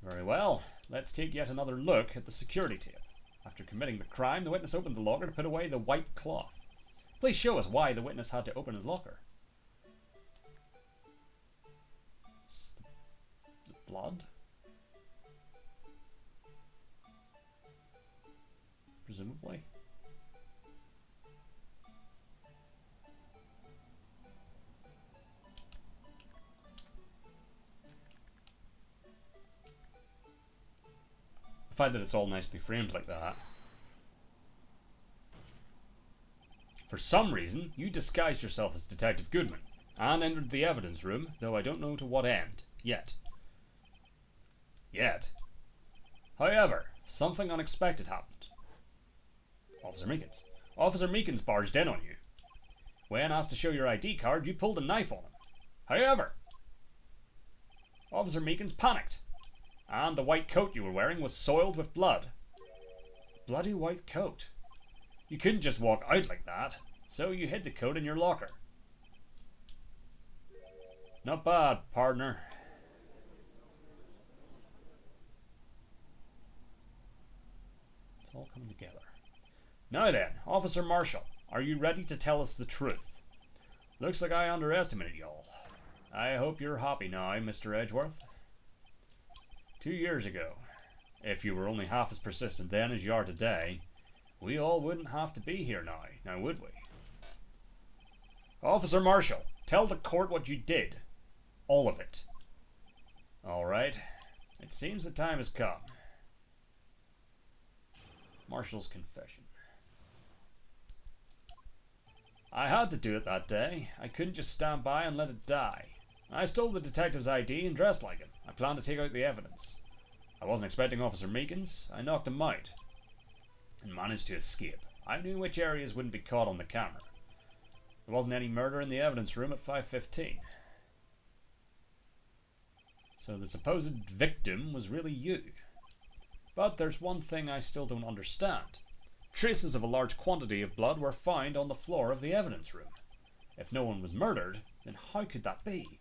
Very well, let's take yet another look at the security tape. After committing the crime, the witness opened the locker to put away the white cloth. Please show us why the witness had to open his locker. It's the blood? Presumably. The fact that it's all nicely framed like that For some reason, you disguised yourself as Detective Goodman and entered the evidence room, though I don't know to what end. Yet. However, something unexpected happened. Officer Meekins barged in on you. When asked to show your ID card, you pulled a knife on him. However, Officer Meekins panicked, and the white coat you were wearing was soiled with blood. Bloody white coat. You couldn't just walk out like that, so you hid the coat in your locker. Not bad, partner. It's all coming together. Now then, Officer Marshall, are you ready to tell us the truth? Looks like I underestimated y'all. I hope you're happy now, Mr. Edgeworth. 2 years ago, if you were only half as persistent then as you are today, we all wouldn't have to be here now would we? Officer Marshall, tell the court what you did. All of it. All right. It seems the time has come. Marshall's confession. I had to do it that day. I couldn't just stand by and let it die. I stole the detective's ID and dressed like him. I planned to take out the evidence. I wasn't expecting Officer Meekins. I knocked him out and managed to escape. I knew which areas wouldn't be caught on the camera. There wasn't any murder in the evidence room at 5:15. So the supposed victim was really you. But there's one thing I still don't understand. Traces of a large quantity of blood were found on the floor of the evidence room. If no one was murdered, then how could that be?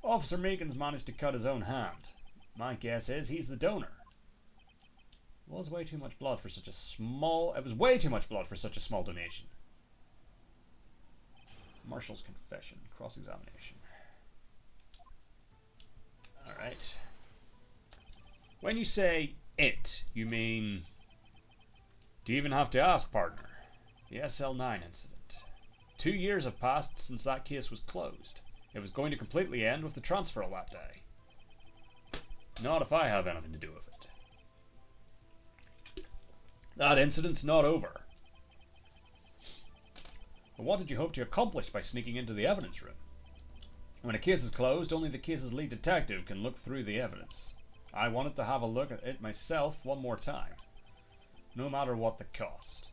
Officer Meekins managed to cut his own hand. My guess is he's the donor. It was way too much blood for such a small donation. Marshall's confession, cross-examination. Alright. When you say it, you mean... Do you even have to ask, partner? The SL9 incident. 2 years have passed since that case was closed. It was going to completely end with the transfer that day. Not if I have anything to do with it. That incident's not over. But what did you hope to accomplish by sneaking into the evidence room? When a case is closed, only the case's lead detective can look through the evidence. I wanted to have a look at it myself one more time. No matter what the cost.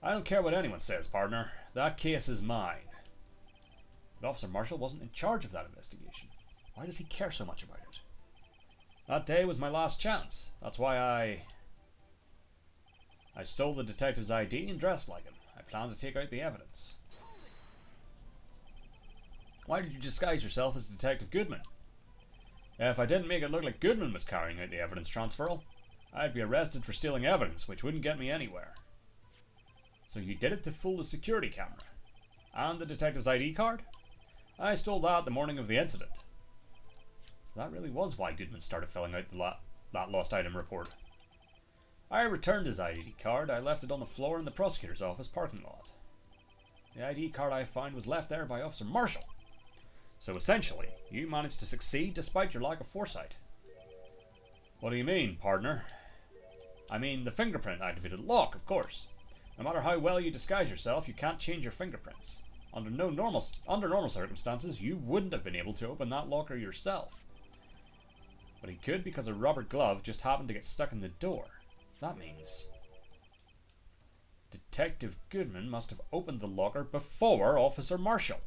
I don't care what anyone says, partner. That case is mine. But Officer Marshall wasn't in charge of that investigation. Why does he care so much about it? That day was my last chance. That's why I stole the detective's ID and dressed like him. I planned to take out the evidence. Why did you disguise yourself as Detective Goodman? If I didn't make it look like Goodman was carrying out the evidence transferal, I'd be arrested for stealing evidence, which wouldn't get me anywhere. So you did it to fool the security camera. And the detective's ID card? I stole that the morning of the incident. So that really was why Goodman started filling out that lost item report. I returned his ID card. I left it on the floor in the prosecutor's office parking lot. The ID card I found was left there by Officer Marshall. So essentially, you managed to succeed despite your lack of foresight. What do you mean, partner? I mean the fingerprint activated lock, of course. No matter how well you disguise yourself, you can't change your fingerprints. Under normal circumstances, you wouldn't have been able to open that locker yourself. But he could because a rubber glove just happened to get stuck in the door. That means Detective Goodman must have opened the locker before Officer Marshall.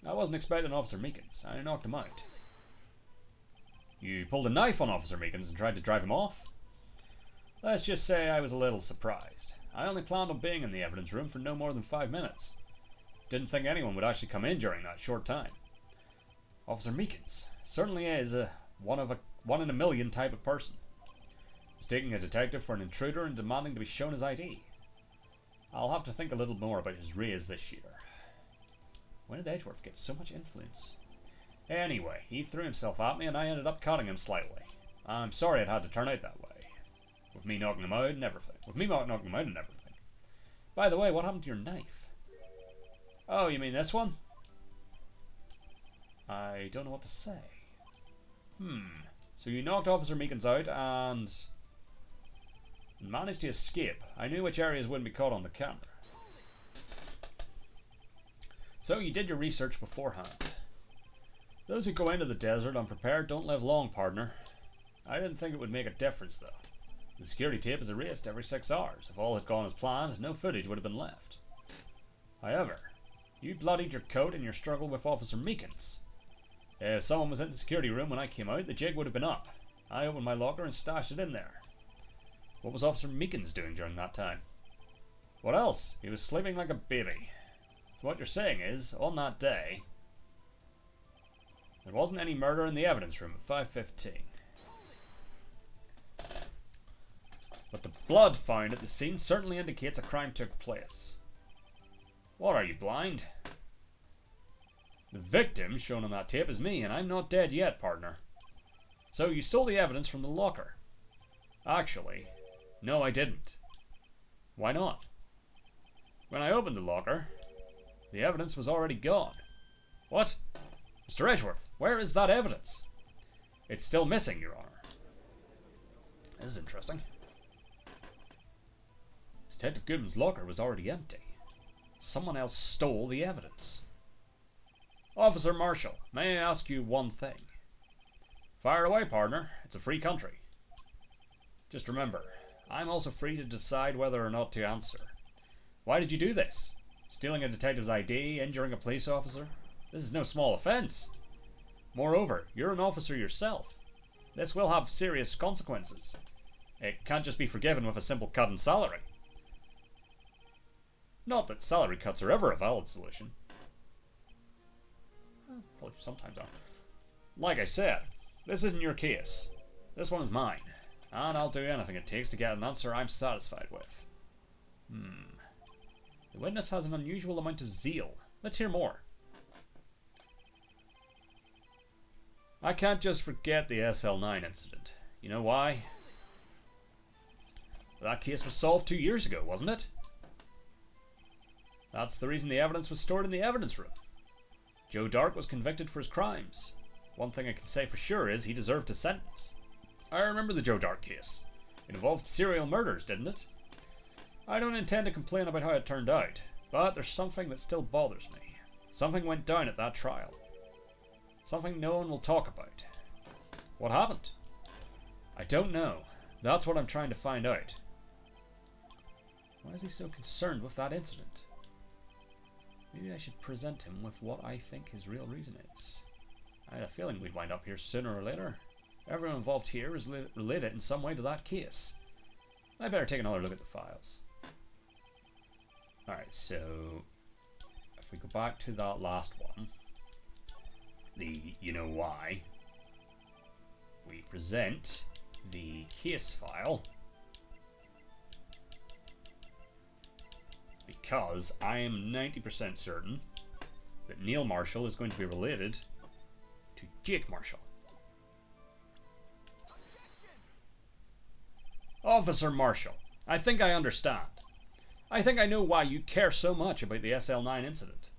I wasn't expecting Officer Meekins. I knocked him out. You pulled a knife on Officer Meekins and tried to drive him off? Let's just say I was a little surprised. I only planned on being in the evidence room for no more than 5 minutes. Didn't think anyone would actually come in during that short time. Officer Meekins certainly is a one in a million type of person. Mistaking a detective for an intruder and demanding to be shown his ID. I'll have to think a little more about his raise this year. When did Edgeworth get so much influence? Anyway, he threw himself at me and I ended up cutting him slightly. I'm sorry it had to turn out that way. With me knocking him out and everything. By the way, what happened to your knife? Oh, you mean this one? I don't know what to say. So you knocked Officer Meekins out and... and managed to escape. I knew which areas wouldn't be caught on the camera. So you did your research beforehand. Those who go into the desert unprepared don't live long, partner. I didn't think it would make a difference, though. The security tape is erased every 6 hours. If all had gone as planned, no footage would have been left. However, you bloodied your coat in your struggle with Officer Meekins. If someone was in the security room when I came out, the jig would have been up. I opened my locker and stashed it in there. What was Officer Meekins doing during that time? What else? He was sleeping like a baby. So what you're saying is, on that day, there wasn't any murder in the evidence room at 5:15. But the blood found at the scene certainly indicates a crime took place. What, are you blind? The victim shown on that tape is me, and I'm not dead yet, partner. So you stole the evidence from the locker. Actually, no, I didn't. Why not? When I opened the locker, the evidence was already gone. What? Mr. Edgeworth, where is that evidence? It's still missing, Your Honor. This is interesting. Detective Goodman's locker was already empty. Someone else stole the evidence. Officer Marshall, may I ask you one thing? Fire away, partner. It's a free country. Just remember, I'm also free to decide whether or not to answer. Why did you do this? Stealing a detective's ID, injuring a police officer? This is no small offense. Moreover, you're an officer yourself. This will have serious consequences. It can't just be forgiven with a simple cut in salary. Not that salary cuts are ever a valid solution. Well, sometimes are. Like I said, this isn't your case. This one is mine. And I'll do anything it takes to get an answer I'm satisfied with. The witness has an unusual amount of zeal. Let's hear more. I can't just forget the SL9 incident. You know why? That case was solved 2 years ago, wasn't it? That's the reason the evidence was stored in the evidence room. Joe Dark was convicted for his crimes. One thing I can say for sure is he deserved a sentence. I remember the Joe Dark case. It involved serial murders, didn't it? I don't intend to complain about how it turned out, but there's something that still bothers me. Something went down at that trial. Something no one will talk about. What happened? I don't know. That's what I'm trying to find out. Why is he so concerned with that incident? Maybe I should present him with what I think his real reason is. I had a feeling we'd wind up here sooner or later. Everyone involved here is related in some way to that case. I better take another look at the files. Alright, so if we go back to that last one, the you know why, we present the case file because I am 90% certain that Neil Marshall is going to be related to Jake Marshall. Officer Marshall, I think I understand. I think I know why you care so much about the SL9 incident.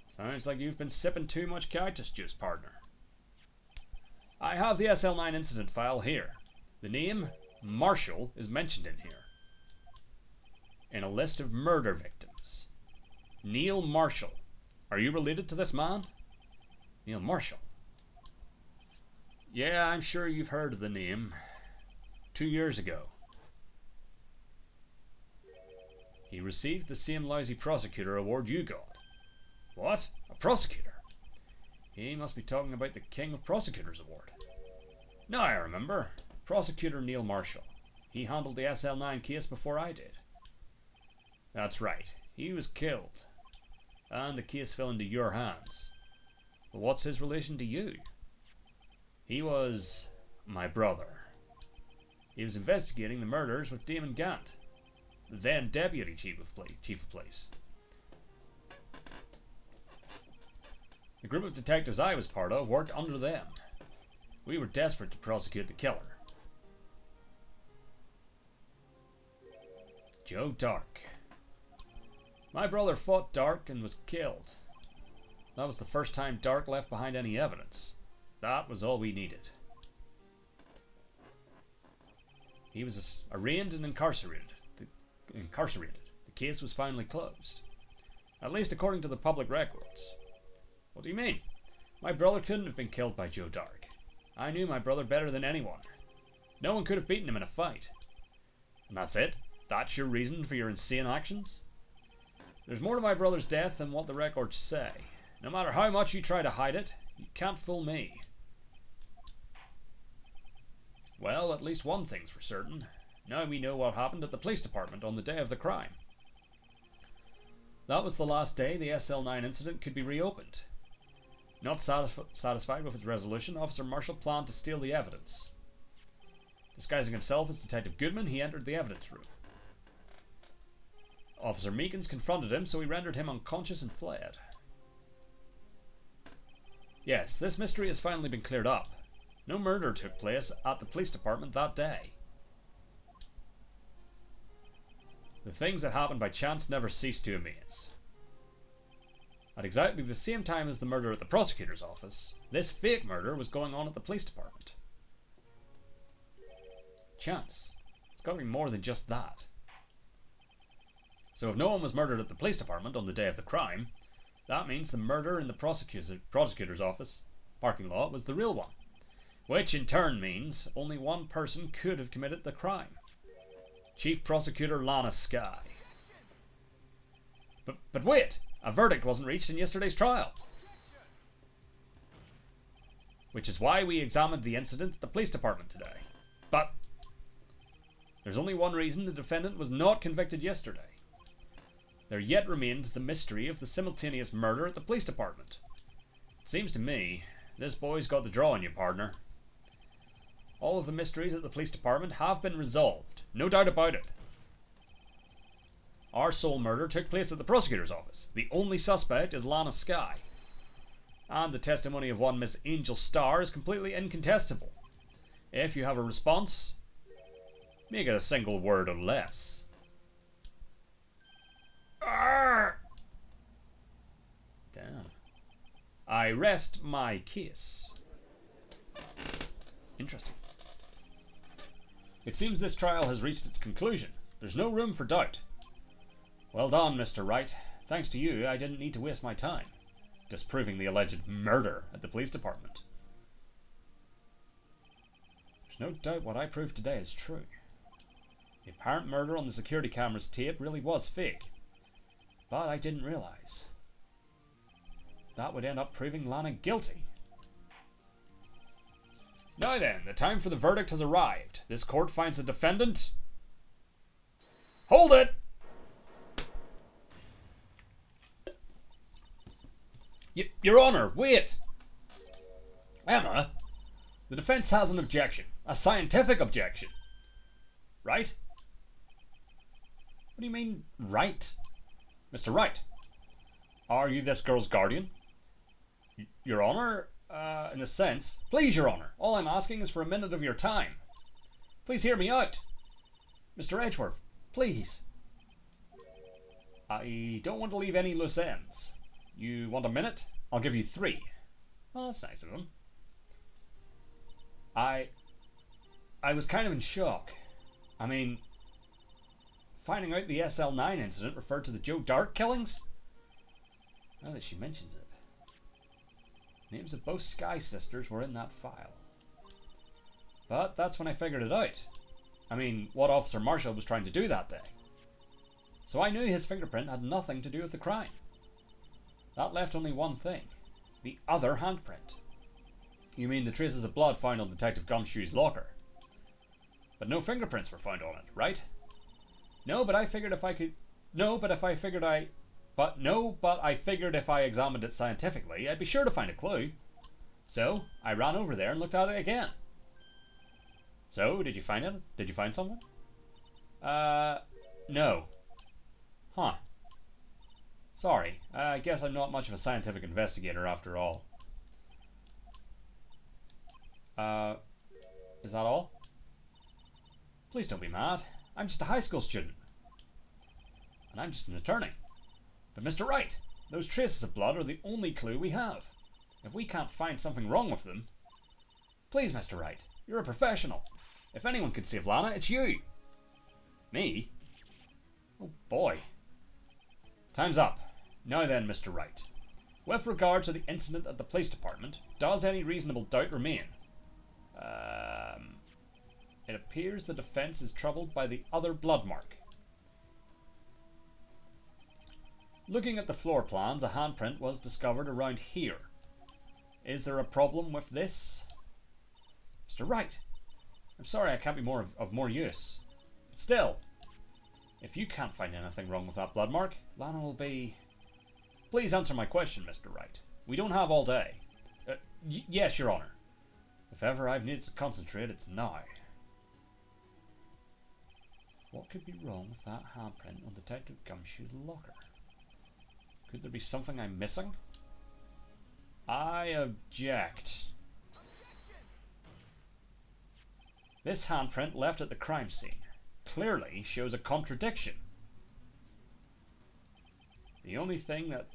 Sounds like you've been sipping too much cactus juice, partner. I have the SL9 incident file here. The name Marshall is mentioned in here. In a list of murder victims. Neil Marshall. Are you related to this man? Neil Marshall. Yeah, I'm sure you've heard of the name. 2 years ago, he received the same lousy prosecutor award you got. What? A prosecutor? He must be talking about the King of Prosecutors award. Now I remember. Prosecutor Neil Marshall. He handled the SL9 case before I did. That's right. He was killed. And the case fell into your hands. But what's his relation to you? He was my brother. He was investigating the murders with Damon Gant, the then Deputy Chief of Police. The group of detectives I was part of worked under them. We were desperate to prosecute the killer. Joe Dark. My brother fought Dark and was killed. That was the first time Dark left behind any evidence. That was all we needed. He was arraigned and incarcerated. The case was finally closed. At least according to the public records. What do you mean? My brother couldn't have been killed by Joe Dark. I knew my brother better than anyone. No one could have beaten him in a fight. And that's it? That's your reason for your insane actions? There's more to my brother's death than what the records say. No matter how much you try to hide it, you can't fool me. Well, at least one thing's for certain. Now we know what happened at the police department on the day of the crime. That was the last day the SL9 incident could be reopened. Not satisfied with its resolution, Officer Marshall planned to steal the evidence. Disguising himself as Detective Goodman, he entered the evidence room. Officer Meekins confronted him, so he rendered him unconscious and fled. Yes, this mystery has finally been cleared up. No murder took place at the police department that day. The things that happened by chance never cease to amaze. At exactly the same time as the murder at the prosecutor's office, this fake murder was going on at the police department. Chance. It's got to be more than just that. So if no one was murdered at the police department on the day of the crime, that means the murder in the prosecutor's office parking lot was the real one. Which in turn means only one person could have committed the crime. Chief Prosecutor Lana Skye. But wait! A verdict wasn't reached in yesterday's trial. Which is why we examined the incident at the police department today. But there's only one reason the defendant was not convicted yesterday. There yet remained the mystery of the simultaneous murder at the police department. It seems to me, this boy's got the draw on you, partner. All of the mysteries at the police department have been resolved, no doubt about it. Our sole murder took place at the prosecutor's office. The only suspect is Lana Skye. And the testimony of one Miss Angel Starr is completely incontestable. If you have a response, make it a single word or less. Arrgh! Damn. I rest my case. Interesting. It seems this trial has reached its conclusion. There's no room for doubt. Well done, Mr. Wright. Thanks to you, I didn't need to waste my time disproving the alleged murder at the police department. There's no doubt what I proved today is true. The apparent murder on the security camera's tape really was fake. But I didn't realize that would end up proving Lana guilty. Now then, the time for the verdict has arrived. This court finds the defendant... Hold it! Your Honor, wait! Emma, the defense has an objection. A scientific objection. Right? What do you mean, right? Mr. Wright, are you this girl's guardian? Your Honor, in a sense. Please, Your Honor, all I'm asking is for a minute of your time. Please hear me out. Mr. Edgeworth, please. I don't want to leave any loose ends. You want a minute? I'll give you 3. Well, that's nice of him. I was kind of in shock. I mean, finding out the SL9 incident referred to the Joe Dark killings? Now that she mentions it. Names of both Skye sisters were in that file. But that's when I figured it out. I mean, what Officer Marshall was trying to do that day. So I knew his fingerprint had nothing to do with the crime. That left only one thing. The other handprint. You mean the traces of blood found on Detective Gumshoe's locker? But no fingerprints were found on it, right? No, but I figured if I could... No, but if I figured I... But no, but I figured if I examined it scientifically, I'd be sure to find a clue. So, I ran over there and looked at it again. So, did you find it? Did you find something? No. Huh. Sorry, I guess I'm not much of a scientific investigator after all. Is that all? Please don't be mad. I'm just a high school student. And I'm just an attorney. But Mr. Wright, those traces of blood are the only clue we have. If we can't find something wrong with them... Please, Mr. Wright, you're a professional. If anyone could save Lana, it's you. Me? Oh boy. Time's up. Now then, Mr. Wright. With regard to the incident at the police department, does any reasonable doubt remain? It appears the defense is troubled by the other blood mark. Looking at the floor plans, a handprint was discovered around here. Is there a problem with this? Mr. Wright, I'm sorry I can't be of more use. But still, if you can't find anything wrong with that blood mark, Lana will be... Please answer my question, Mr. Wright. We don't have all day. Yes, Your Honor. If ever I've needed to concentrate, it's now. What could be wrong with that handprint on Detective Gumshoe's locker? Could there be something I'm missing? I object. This handprint left at the crime scene clearly shows a contradiction. The only thing that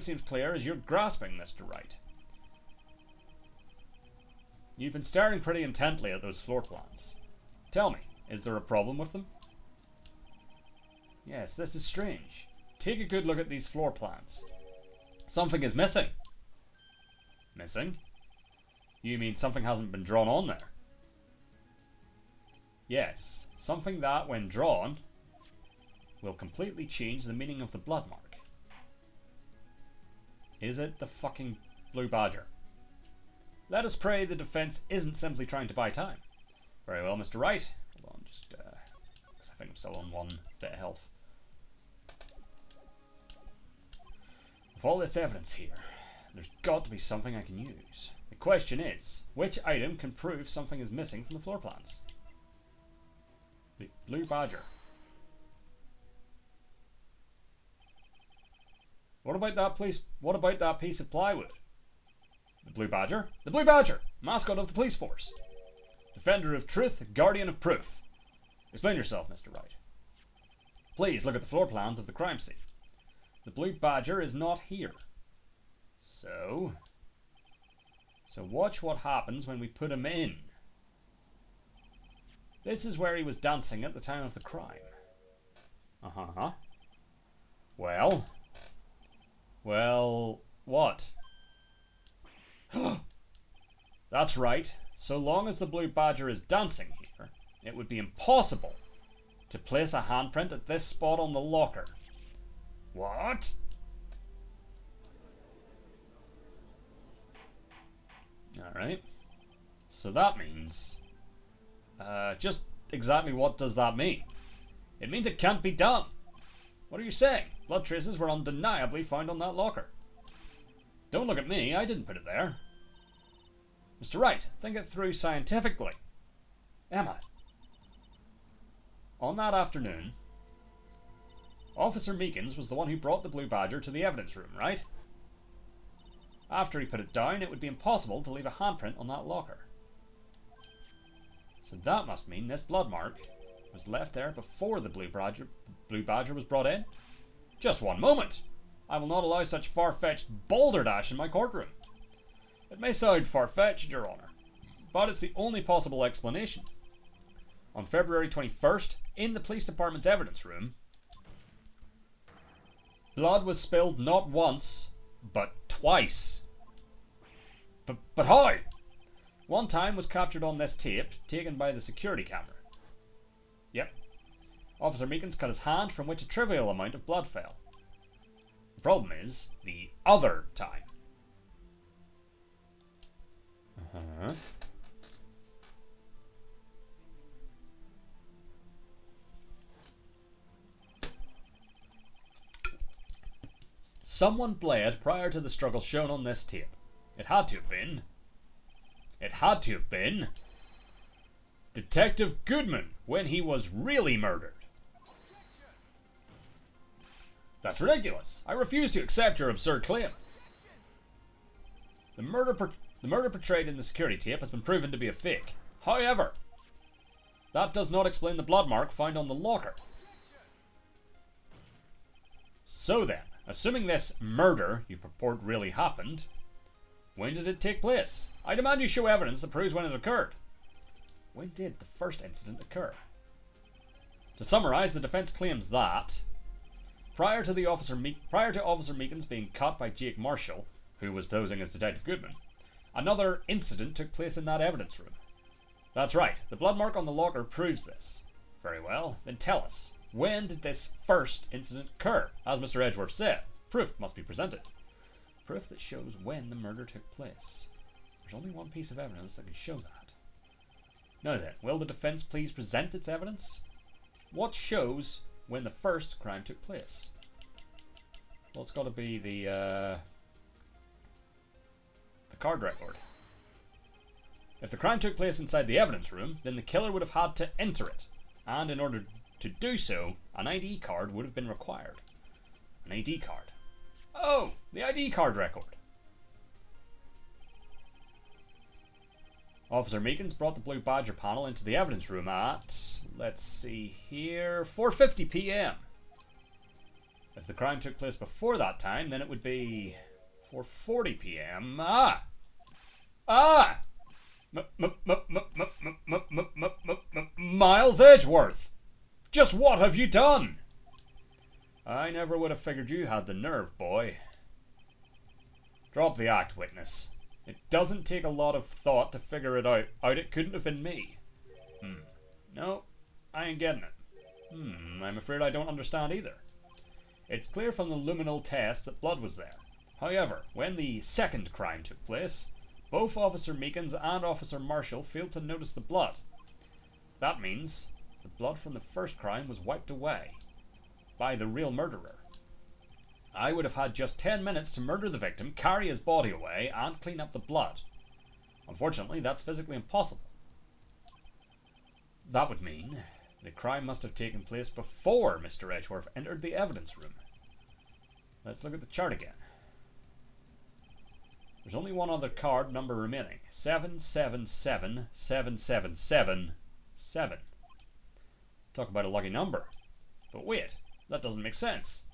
seems clear is you're grasping, Mr. Wright. You've been staring pretty intently at those floor plans. Tell me, is there a problem with them? Yes, this is strange. Take a good look at these floor plans. Something is missing. Missing? You mean something hasn't been drawn on there? Yes, something that, when drawn, will completely change the meaning of the blood mark. Is it the fucking Blue Badger? Let us pray the defense isn't simply trying to buy time. Very well, Mr. Wright. Hold on, just, because I think I'm still on one bit of health. With all this evidence here, there's got to be something I can use. The question is, which item can prove something is missing from the floor plans? The Blue Badger. What about that piece of plywood? The Blue Badger? The Blue Badger! Mascot of the police force. Defender of truth, guardian of proof. Explain yourself, Mr. Wright. Please look at the floor plans of the crime scene. The Blue Badger is not here. So watch what happens when we put him in. This is where he was dancing at the time of the crime. Uh-huh. Well, what? That's right. So long as the Blue Badger is dancing here, it would be impossible to place a handprint at this spot on the locker. What? Alright. So that means... just exactly what does that mean? It means it can't be done. What are you saying? Blood traces were undeniably found on that locker. Don't look at me, I didn't put it there. Mr. Wright, think it through scientifically. Emma. On that afternoon, Officer Meekins was the one who brought the Blue Badger to the evidence room, right? After he put it down, it would be impossible to leave a handprint on that locker. So that must mean this blood mark was left there before the Blue Badger was brought in. Just one moment! I will not allow such far-fetched balderdash in my courtroom. It may sound far-fetched, Your Honour, but it's the only possible explanation. On February 21st, in the police department's evidence room, blood was spilled not once, but twice. But how? One time was captured on this tape, taken by the security camera. Yep. Officer Meekins cut his hand, from which a trivial amount of blood fell. The problem is, the other time. Uh-huh. Someone bled prior to the struggle shown on this tape. It had to have been Detective Goodman when he was really murdered. That's ridiculous. I refuse to accept your absurd claim. The murder portrayed in the security tape has been proven to be a fake. However, that does not explain the blood mark found on the locker. So then, assuming this murder you purport really happened, when did it take place? I demand you show evidence that proves when it occurred. when did the first incident occur? To summarise, the defence claims that prior to Officer Meekins being caught by Jake Marshall, who was posing as Detective Goodman, another incident took place in that evidence room. That's right, the blood mark on the locker proves this. Very well, then tell us, when did this first incident occur? As Mr. Edgeworth said, proof must be presented. Proof that shows when the murder took place. There's only one piece of evidence that can show that. Now then, will the defence please present its evidence? What shows when the first crime took place? Well, it's got to be the card record. If the crime took place inside the evidence room, then the killer would have had to enter it. And in order to do so, an ID card would have been required. An ID card. Oh, the ID card record. Officer Meekins brought the Blue Badger panel into the evidence room at, let's see here, 4:50 p.m. If the crime took place before that time, then it would be 4:40 p.m. Miles Edgeworth! Just what have you done? I never would have figured you had the nerve, boy. Drop the act, witness. It doesn't take a lot of thought to figure it out. It couldn't have been me. No, I ain't getting it. I'm afraid I don't understand either. It's clear from the luminal test that blood was there. However, when the second crime took place, both Officer Meekins and Officer Marshall failed to notice the blood. That means the blood from the first crime was wiped away by the real murderer. I would have had just 10 minutes to murder the victim, carry his body away, and clean up the blood. Unfortunately, that's physically impossible. That would mean the crime must have taken place before Mr. Edgeworth entered the evidence room. Let's look at the chart again. There's only one other card number remaining. 777777. Talk about a lucky number. But wait, that doesn't make sense.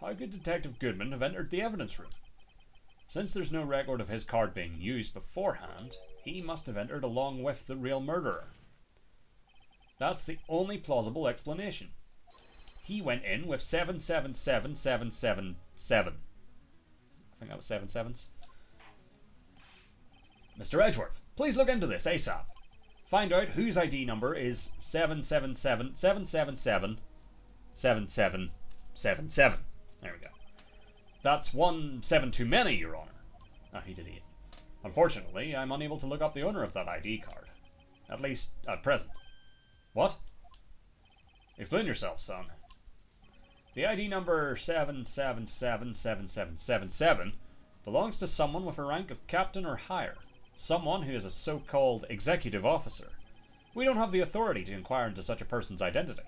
How could Detective Goodman have entered the evidence room? Since there's no record of his card being used beforehand, he must have entered along with the real murderer. That's the only plausible explanation. He went in with 777777. I think that was 7 sevens. Mr. Edgeworth, please look into this ASAP. Find out whose ID number is 77777777. There we go. That's 17 too many, Your Honour. He did eat. Unfortunately, I'm unable to look up the owner of that ID card. At least, at present. What? Explain yourself, son. The ID number 77777777 belongs to someone with a rank of captain or higher. Someone who is a so-called executive officer. We don't have the authority to inquire into such a person's identity.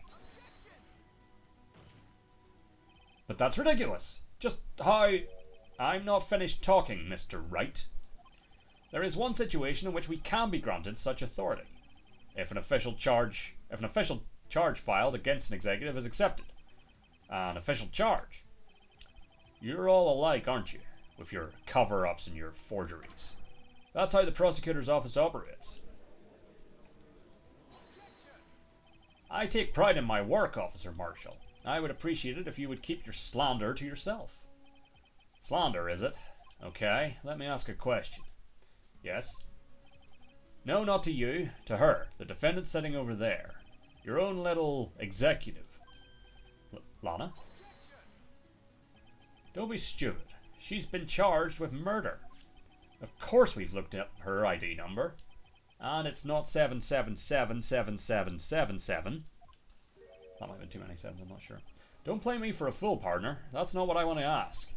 But that's ridiculous. Just how... I'm not finished talking, Mr. Wright. There is one situation in which we can be granted such authority. If an official charge filed against an executive is accepted. An official charge. You're all alike, aren't you? With your cover-ups and your forgeries. That's how the prosecutor's office operates. I take pride in my work, Officer Marshall. I would appreciate it if you would keep your slander to yourself. Slander, is it? Okay, let me ask a question. Yes? No, not to you. To her, the defendant sitting over there. Your own little executive. Lana? Don't be stupid. She's been charged with murder. Of course we've looked at her ID number. And it's not 77777777. That might have been too many sevens, I'm not sure. Don't play me for a fool, partner. That's not what I want to ask.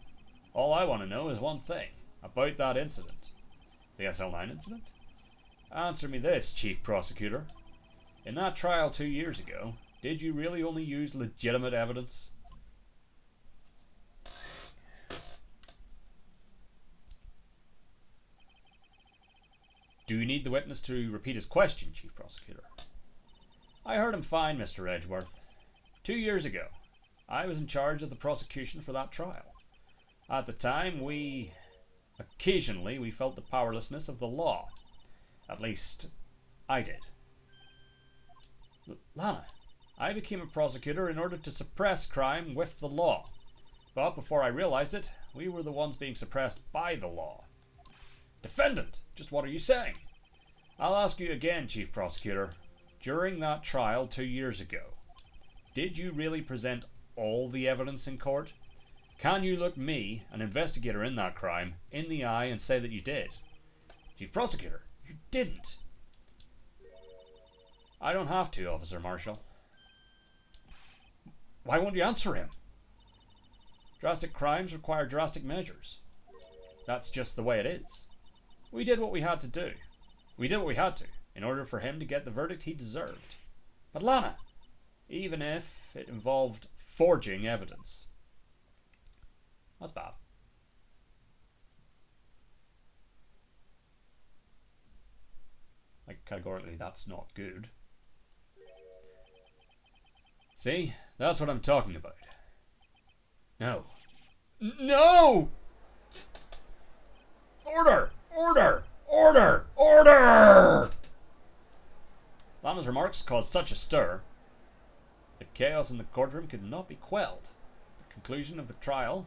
All I want to know is one thing. About that incident. The SL9 incident? Answer me this, Chief Prosecutor. In that trial 2 years ago, did you really only use legitimate evidence? Do you need the witness to repeat his question, Chief Prosecutor? I heard him fine, Mr. Edgeworth. 2 years ago, I was in charge of the prosecution for that trial. At the time, occasionally we felt the powerlessness of the law. At least, I did. Lana, I became a prosecutor in order to suppress crime with the law. But before I realized it, we were the ones being suppressed by the law. Defendant, just what are you saying? I'll ask you again, Chief Prosecutor. During that trial 2 years ago, did you really present all the evidence in court? Can you look me, an investigator in that crime, in the eye and say that you did? Chief Prosecutor, you didn't. I don't have to, Officer Marshall. Why won't you answer him? Drastic crimes require drastic measures. That's just the way it is. We did what we had to do. We did what we had to, in order for him to get the verdict he deserved. But Lana, even if it involved forging evidence. That's bad. Like, categorically, that's not good. See? That's what I'm talking about. No. No! Order! Order! Order! Order! Lana's remarks caused such a stir that chaos in the courtroom could not be quelled. The conclusion of the trial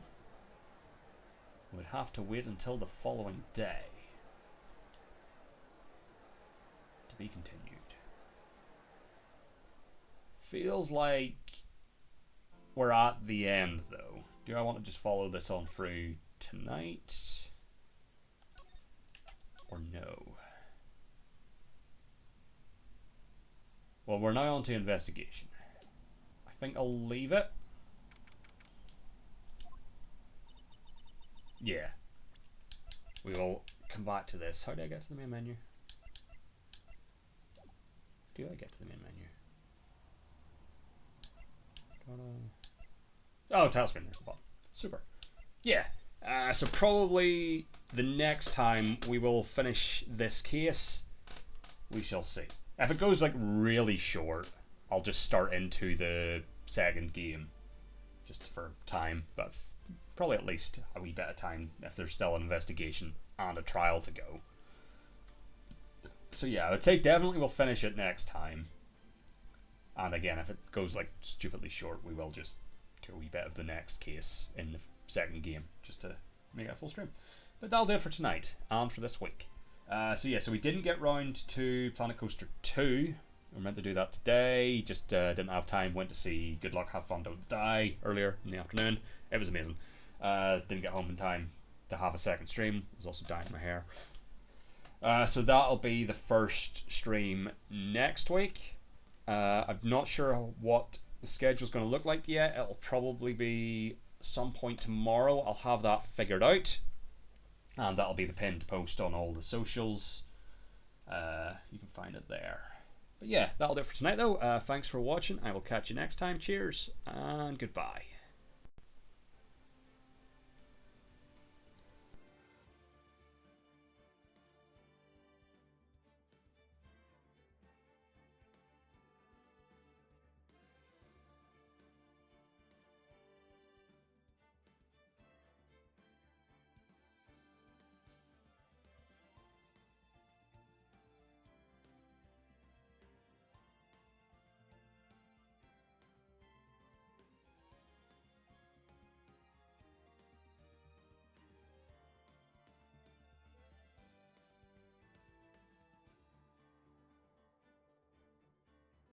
would have to wait until the following day. To be continued. Feels like we're at the end, though. Do I want to just follow this on through tonight? Or no? Well, we're now on to investigation. I think I'll leave it. Yeah. We will come back to this. How do I get to the main menu? Do I get to the main menu? Oh, task screen. There's the button. Super. Yeah. So probably the next time we will finish this case. We shall see. If it goes like really short, I'll just start into the second game, just for time. But probably at least a wee bit of time if there's still an investigation and a trial to go. So yeah, I would say definitely we'll finish it next time. And again, if it goes like stupidly short, we will just do a wee bit of the next case in the second game, just to make it a full stream. But that'll do it for tonight and for this week. So yeah, so we didn't get round to Planet Coaster 2. We were meant to do that today, just didn't have time. Went to see Good Luck, Have Fun, Don't Die earlier in the afternoon. It was amazing. Didn't get home in time to have a second stream. I was also dyeing my hair. So that'll be the first stream next week. I'm not sure what the schedule's going to look like yet. It'll probably be some point tomorrow. I'll have that figured out. And that'll be the pinned post on all the socials. You can find it there. But yeah, that'll do it for tonight though. Thanks for watching. I will catch you next time. Cheers and goodbye.